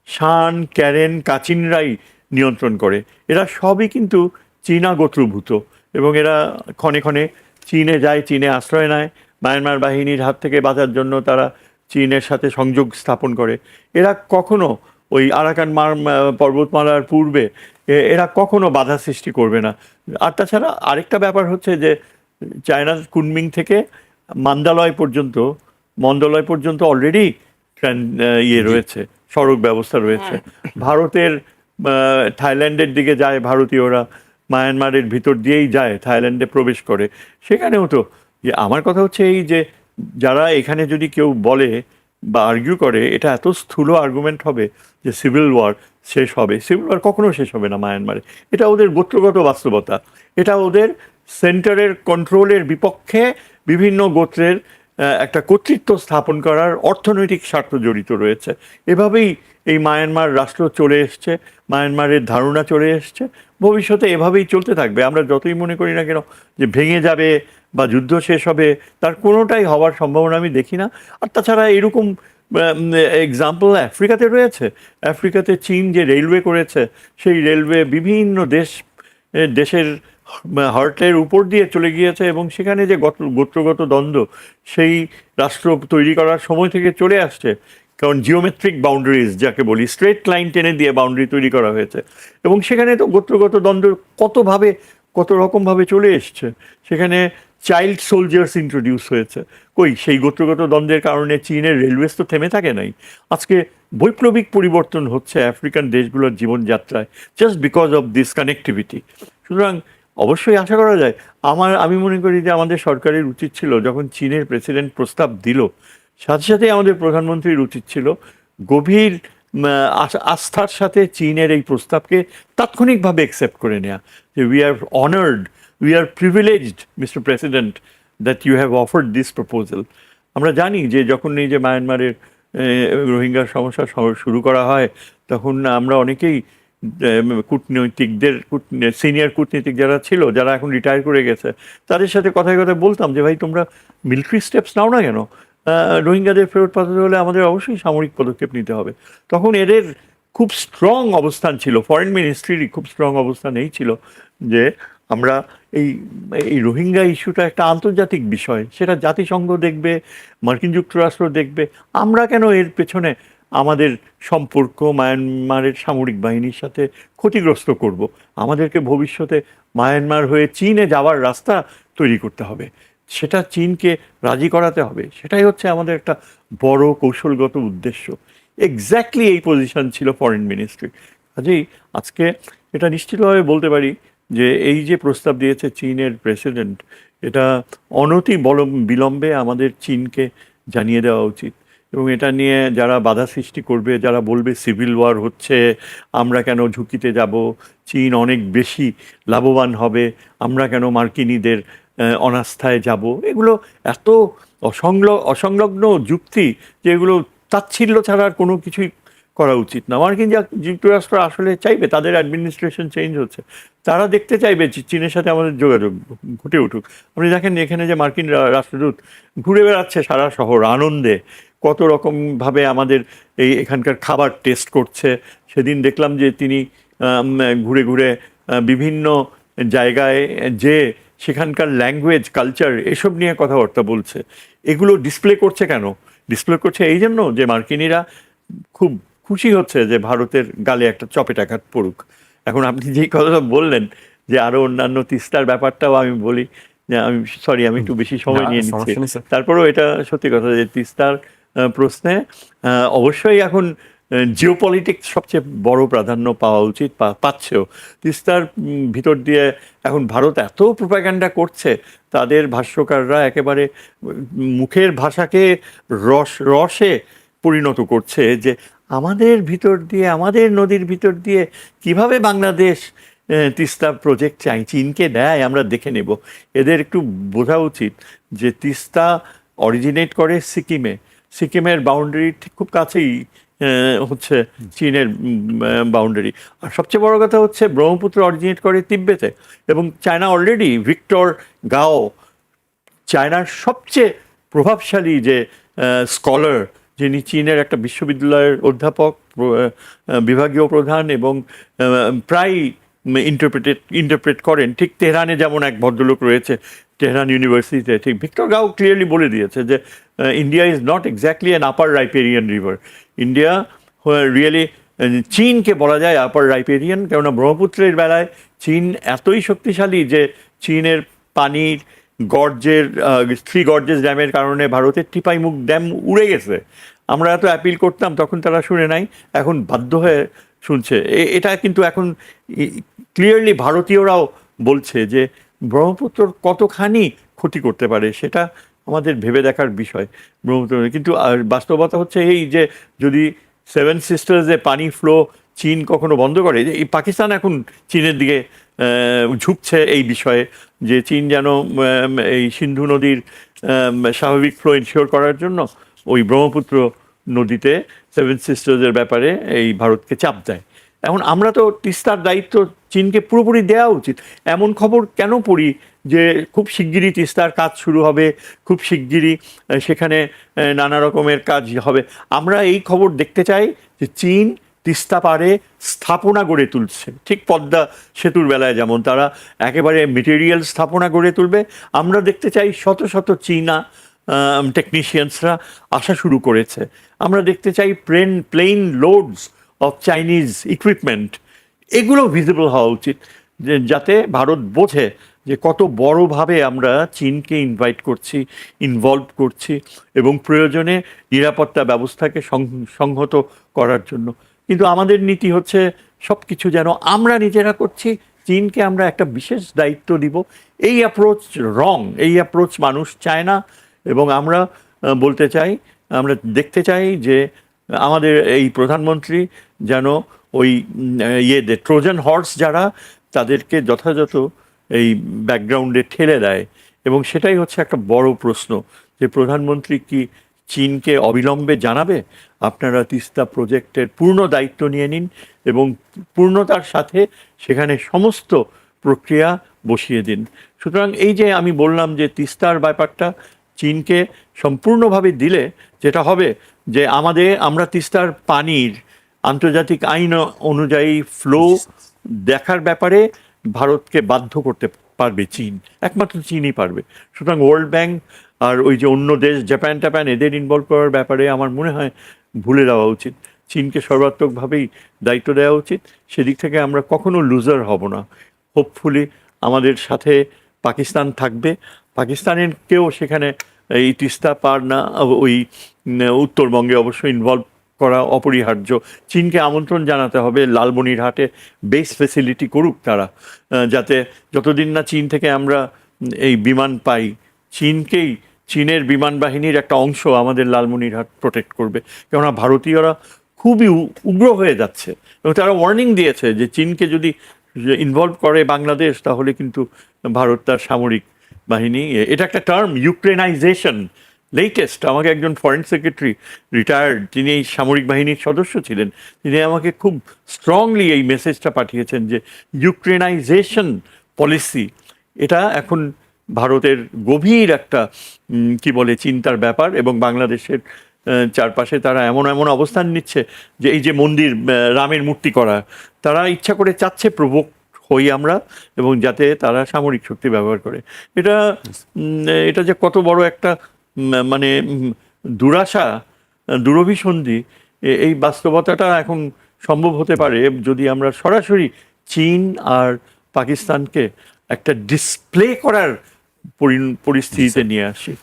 শান, ক্যারেন, কাচিনরাই নিয়ন্ত্রণ করে। এরা সবই কিন্তু চীনা গোত্রভূত এবং এরা ক্ষণে ক্ষণে চীনে যায়, চীনে আশ্রয় নেয়, মায়ানমার বাহিনীর হাত থেকে বাঁচার জন্য তারা চীনের সাথে সংযোগ স্থাপন করে। এরা কখনো ওই আরাকান পর্বতমালার পূর্বে এরা কখনো বাধা সৃষ্টি করবে না। আর তাছাড়া আরেকটা ব্যাপার হচ্ছে যে চায়নার কুনমিং থেকে মন্দালয় পর্যন্ত অলরেডি রয়েছে, সড়ক ব্যবস্থা রয়েছে। ভারতের থাইল্যান্ডের দিকে যায় ভারতীয়রা, মায়ানমারের ভিতর দিয়েই যায়, থাইল্যান্ডে প্রবেশ করে। সেখানেও তো আমার কথা হচ্ছে এই যে যারা এখানে যদি কেউ বলে বা আর্গিউ করে, এটা এত স্থূল আর্গুমেন্ট হবে যে সিভিল ওয়ার শেষ হবে। সিভিল ওয়ার কখনো শেষ হবে না মায়ানমারে। এটা ওদের গোত্রগত বাস্তবতা, এটা ওদের সেন্টারের কন্ট্রোলের বিপক্ষে বিভিন্ন গোত্রের একটা কর্তৃত্ব স্থাপন করার অর্থনৈতিক স্বার্থ জড়িত রয়েছে। এভাবেই এই মায়ানমার রাষ্ট্র চলে এসছে, মায়ানমারের ধারণা চলে এসছে, ভবিষ্যতে এভাবেই চলতে থাকবে। আমরা যতই মনে করি না কেন যে ভেঙে যাবে বা যুদ্ধ শেষ হবে, তার কোনোটাই হওয়ার সম্ভাবনা আমি দেখি না। আর তাছাড়া এরকম এক্সাম্পল আফ্রিকাতে রয়েছে। আফ্রিকাতে চীন যে রেলওয়ে করেছে, সেই রেলওয়ে বিভিন্ন দেশের হার্টের উপর দিয়ে চলে গিয়েছে এবং সেখানে যে গোত্রগত দ্বন্দ্ব সেই রাষ্ট্র তৈরি করার সময় থেকে চলে আসছে। কারণ জিওমেট্রিক বাউন্ডারিজ যাকে বলি, স্ট্রেট লাইন টেনে দিয়ে বাউন্ডারি তৈরি করা হয়েছে এবং সেখানে তো গোত্রগত দ্বন্দ্ব কত রকমভাবে চলে এসছে। সেখানে চাইল্ড সোলজার্স ইন্ট্রোডিউস হয়েছে। সেই গোত্রগত দ্বন্দ্বের কারণে চীনের রেলওয়েজ তো থেমে থাকে নাই। আজকে বৈপ্লবিক পরিবর্তন হচ্ছে আফ্রিকান দেশগুলোর জীবনযাত্রায়, just because of this connectivity. সুতরাং অবশ্যই আশা করা যায়, আমি মনে করি যে আমাদের সরকারের উচিত ছিল, যখন চীনের প্রেসিডেন্ট প্রস্তাব দিল, সাথে সাথে আমাদের প্রধানমন্ত্রীর উচিত ছিল গভীর আস্থার সাথে চীনের এই প্রস্তাবকে তাৎক্ষণিকভাবে অ্যাকসেপ্ট করে নেওয়া। যে we are honoured, we are privileged mister president that you have offered this proposal. আমরা জানি যে যখন এই যে মায়ানমারের রোহিঙ্গার সমস্যা শুরু করা হয়, তখন আমরা অনেকেই সিনিয়র কূটনীতিক যারা ছিল, যারা এখন রিটায়ার করে গেছে, তাদের সাথে কথায় কথায় বলতাম যে ভাই তোমরা মিলিটারি স্টেপস নাও না কেন, রোহিঙ্গাদের ফেরত পাঠাতে হলে আমাদের অবশ্যই সামরিক পদক্ষেপ নিতে হবে। তখন এদের খুব স্ট্রং অবস্থান ছিল, ফরেন মিনিস্ট্রিরই খুব স্ট্রং অবস্থান এই ছিল যে আমরা এই রোহিঙ্গা ইস্যুটা একটা আন্তর্জাতিক বিষয়, সেটা জাতিসংঘ দেখবে, মার্কিন যুক্তরাষ্ট্র দেখবে, আমরা কেন এর পেছনে আমাদের সম্পর্ক মায়ানমারের সামরিক বাহিনীর সাথে ক্ষতিগ্রস্ত করব? আমাদেরকে ভবিষ্যতে মায়ানমার হয়ে চীনে যাওয়ার রাস্তা তৈরি করতে হবে, সেটা চীনকে রাজি করাতে হবে। সেটাই হচ্ছে আমাদের একটা বড় কৌশলগত উদ্দেশ্য। এক্স্যাক্টলি এই পজিশন ছিল ফরেন মিনিস্ট্রি। কাজেই আজকে এটা নিশ্চিতভাবে বলতে পারি যে এই যে প্রস্তাব দিয়েছে চীনের প্রেসিডেন্ট, এটা বিলম্বে আমাদের চীনকে জানিয়ে দেওয়া উচিত। এবং এটা নিয়ে যারা বাধা সৃষ্টি করবে, যারা বলবে সিভিল ওয়ার হচ্ছে, আমরা কেন ঝুঁকিতে যাব, চীন অনেক বেশি লাভবান হবে, আমরা কেন মার্কিনীদের অনাস্থায় যাব, এগুলো এত অসংলগ্ন যুক্তি যে এগুলো তাচ্ছিল্য ছাড়া আর কোনো কিছুই করা উচিত না। মার্কিন যুক্তরাষ্ট্র আসলে চাইবে, তাদের অ্যাডমিনিস্ট্রেশন চেঞ্জ হচ্ছে, তারা দেখতে চাইবে যে চীনের সাথে আমাদের যোগাযোগ ঘটে উঠুক। আপনি দেখেন এখানে যে মার্কিন রাষ্ট্রদূত ঘুরে বেড়াচ্ছে সারা শহর আনন্দে, কত রকমভাবে আমাদের এখানকার খাবার টেস্ট করছে। সেদিন দেখলাম যে তিনি ঘুরে ঘুরে বিভিন্ন জায়গায় যে সেখানকার ল্যাঙ্গুয়েজ, কালচার এসব নিয়ে কথাবার্তা বলছে। এগুলো ডিসপ্লে করছে কেন? ডিসপ্লে করছে এই জন্য যে মার্কিনিরা খুব খুশি হচ্ছে যে ভারতের গালে একটা চপেটাঘাত পড়ুক। এখন আপনি যেই কথাটা বললেন যে আরও অন্যান্য তিস্তার ব্যাপারটাও আমি বলি, যে আমি সরি আমি একটু বেশি সময় না, নিয়ে নিচ্ছি, সমস্যা নেই, স্যার। তারপরেও এটা সত্যি কথা যে তিস্তার প্রশ্নে অবশ্যই এখন জিওপলিটিক্স সবচেয়ে বড় প্রাধান্য পাওয়া উচিত, পাচ্ছেও। তিস্তার ভিতর দিয়ে এখন ভারত এত প্রোপাগান্ডা করছে, তাদের ভাষ্যকাররা একেবারে মুখের ভাষাকে রসে পরিণত করছে, যে আমাদের ভিতর দিয়ে, আমাদের নদীর ভিতর দিয়ে কিভাবে বাংলাদেশ তিস্তা প্রজেক্ট চাই, চীনকে দেয়, আমরা দেখে নেব। এদের একটু বোঝা উচিত যে তিস্তা অরিজিনেট করে সিকিমে, সিকিমের বাউন্ডারি ঠিক খুব কাছেই হচ্ছে চীনের বাউন্ডারি। আর সবচেয়ে বড় কথা হচ্ছে ব্রহ্মপুত্র অরিজিনেট করে তিব্বতে, এবং চায়না অলরেডি ভিক্টর গাও, চায়নার সবচেয়ে প্রভাবশালী যে স্কলার, যিনি চীনের একটা বিশ্ববিদ্যালয়ের অধ্যাপক, বিভাগীয় প্রধান, এবং প্রায় ইন্টারপ্রেট করেন। ঠিক তেহরানে যেমন এক ভদ্রলোক রয়েছে তেহরান ইউনিভার্সিটিতে, ঠিক ভিক্টর গাও ক্লিয়ারলি বলে দিয়েছে যে India is not exactly an upper riparian river. India really, চীনকে বলা যায় আপার রাইপেরিয়ান, কেননা ব্রহ্মপুত্রের বেলায় চীন এতই শক্তিশালী যে চীনের পানির গর্জের, থ্রি গর্জেস ড্যামের কারণে ভারতের টিপাইমুখ ড্যাম উড়ে গেছে। আমরা এত অ্যাপিল করতাম, তখন তারা শুনে নাই, এখন বাধ্য হয়ে শুনছে। এটা কিন্তু এখন ক্লিয়ারলি ভারতীয়রাও বলছে যে ব্রহ্মপুত্র কতখানি ক্ষতি করতে পারে, সেটা আমাদের ভেবে দেখার বিষয় ব্রহ্মপুত্র। কিন্তু বাস্তবতা হচ্ছে এই যে যদি সেভেন সিস্টার্সে পানি ফ্লো চীন কখনো বন্ধ করে, এই পাকিস্তান এখন চীনের দিকে ঝুঁকছে এই বিষয়ে, যে চীন যেন এই সিন্ধু নদীর স্বাভাবিক ফ্লো ইনশিওর করার জন্য ওই ব্রহ্মপুত্র নদীতে সেভেন সিস্টার্সের ব্যাপারে এই ভারতকে চাপ দেয়। এখন আমরা তো তিস্তার দায়িত্ব চীনকে পুরোপুরি দেওয়া উচিত। এমন খবর কেন পড়ি যে খুব শিগগিরই তিস্তার কাজ শুরু হবে, খুব শিগগিরই সেখানে নানা রকমের কাজ হবে। আমরা এই খবর দেখতে চাই যে চীন তিস্তা পাড়ে স্থাপনা গড়ে তুলছে, ঠিক পদ্মা সেতুর বেলায় যেমন তারা একেবারে মেটেরিয়াল স্থাপনা গড়ে তুলবে। আমরা দেখতে চাই শত শত চীনা টেকনিশিয়ানসরা আসা শুরু করেছে। আমরা দেখতে চাই plane loads of Chinese equipment, এগুলো ভিজিবল হওয়া উচিত, যাতে ভারত বোঝে যে কত বড়ভাবে আমরা চীনকে ইনভাইট করছি, ইনভলভ করছি, এবং প্রয়োজনে নিরাপত্তা ব্যবস্থাকে সংহত করার জন্য। কিন্তু আমাদের নীতি হচ্ছে সব কিছু যেন আমরা নিজেরা করছি, চীনকে আমরা একটা বিশেষ দায়িত্ব দিব। এই অ্যাপ্রোচ রং, এই অ্যাপ্রোচ মানুষ চায় না। এবং আমরা বলতে চাই, আমরা দেখতে চাই যে আমাদের এই প্রধানমন্ত্রী যেন ওই ট্রোজান হর্স যারা, তাদেরকে যথাযথ এই ব্যাকগ্রাউন্ডে ঠেলে দেয়। এবং সেটাই হচ্ছে একটা বড় প্রশ্ন, যে প্রধানমন্ত্রী কি চীনকে অবিলম্বে জানাবে আপনারা তিস্তা প্রজেক্টের পূর্ণ দায়িত্ব নিয়ে নিন, এবং পূর্ণতার সাথে সেখানে সমস্ত প্রক্রিয়া বসিয়ে দিন। সুতরাং এই যে আমি বললাম যে তিস্তার ব্যাপারটা চীনকে সম্পূর্ণভাবে দিলে যেটা হবে যে আমরা তিস্তার পানির আন্তর্জাতিক আইন অনুযায়ী ফ্লো দেখার ব্যাপারে ভারতকে বাধ্য করতে পারবে চীন, একমাত্র চীনই পারবে। সুতরাং ওয়ার্ল্ড ব্যাংক আর ওই যে অন্য দেশ জাপান এদের ইনভলভ করার ব্যাপারে আমার মনে হয় ভুলে দেওয়া উচিত। চীনকে সর্বাত্মকভাবেই দায়িত্ব দেওয়া উচিত। সেদিক থেকে আমরা কখনো লুজার হব না। হোপফুলি আমাদের সাথে পাকিস্তান থাকবে, পাকিস্তানেরকেও সেখানে এই তিস্তা পার না, ওই উত্তরবঙ্গে অবশ্যই ইনভলভ করা অপরিহার্য। চীনকে আমন্ত্রণ জানাতে হবে লালমনিরহাটে বেস ফেসিলিটি করুক তারা, যাতে যতদিন না চীন থেকে আমরা এই বিমান পাই, চীনের বিমান বাহিনীর একটা অংশ আমাদের লালমনিরহাট প্রোটেক্ট করবে। কেননা ভারতীয়রা খুবই উগ্র হয়ে যাচ্ছে, এবং তারা ওয়ার্নিং দিয়েছে যে চীনকে যদি ইনভলভ করে বাংলাদেশ, তাহলে কিন্তু ভারত তার সামরিক বাহিনী, এটা একটা টার্ম ইউক্রেনাইজেশন, লেটেস্ট আমাকে একজন ফরেন সেক্রেটারি রিটায়ার্ড, তিনি এই সামরিক বাহিনীর সদস্য ছিলেন, তিনি আমাকে খুব স্ট্রংলি এই মেসেজটা পাঠিয়েছেন যে ইউক্রেনাইজেশন পলিসি এটা এখন ভারতের গভীর একটা কি বলে চিন্তার ব্যাপার, এবং বাংলাদেশের চারপাশে তারা এমন এমন অবস্থান নিচ্ছে যে এই যে মন্দির রামের মূর্তি করা, তারা ইচ্ছা করে চাচ্ছে প্রভোক হই আমরা, এবং যাতে তারা সামরিক শক্তি ব্যবহার করে। এটা এটা যে কত বড় একটা মানে দুরাশা, দুরভিসন্ধি, এই বাস্তবতাটা এখন সম্ভব হতে পারে যদি আমরা সরাসরি চীন আর পাকিস্তানকে একটা ডিসপ্লে করার পরিস্থিতিতে নিয়ে আসি।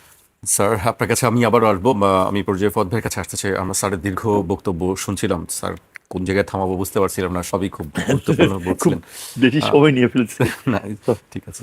স্যার আপনার কাছে আমি আবারও আসবো। আমি পর্যায়ে ফদ ভাইয়ের কাছে আসতে চাই। আমরা স্যারের দীর্ঘ বক্তব্য শুনছিলাম, স্যার কোন জায়গায় থামাবো বুঝতে পারছিলাম না, সবই খুব গুরুত্বপূর্ণ খুব বলছিলেন। বেশি সময় নিয়ে ফেলছে। না ঠিক আছে।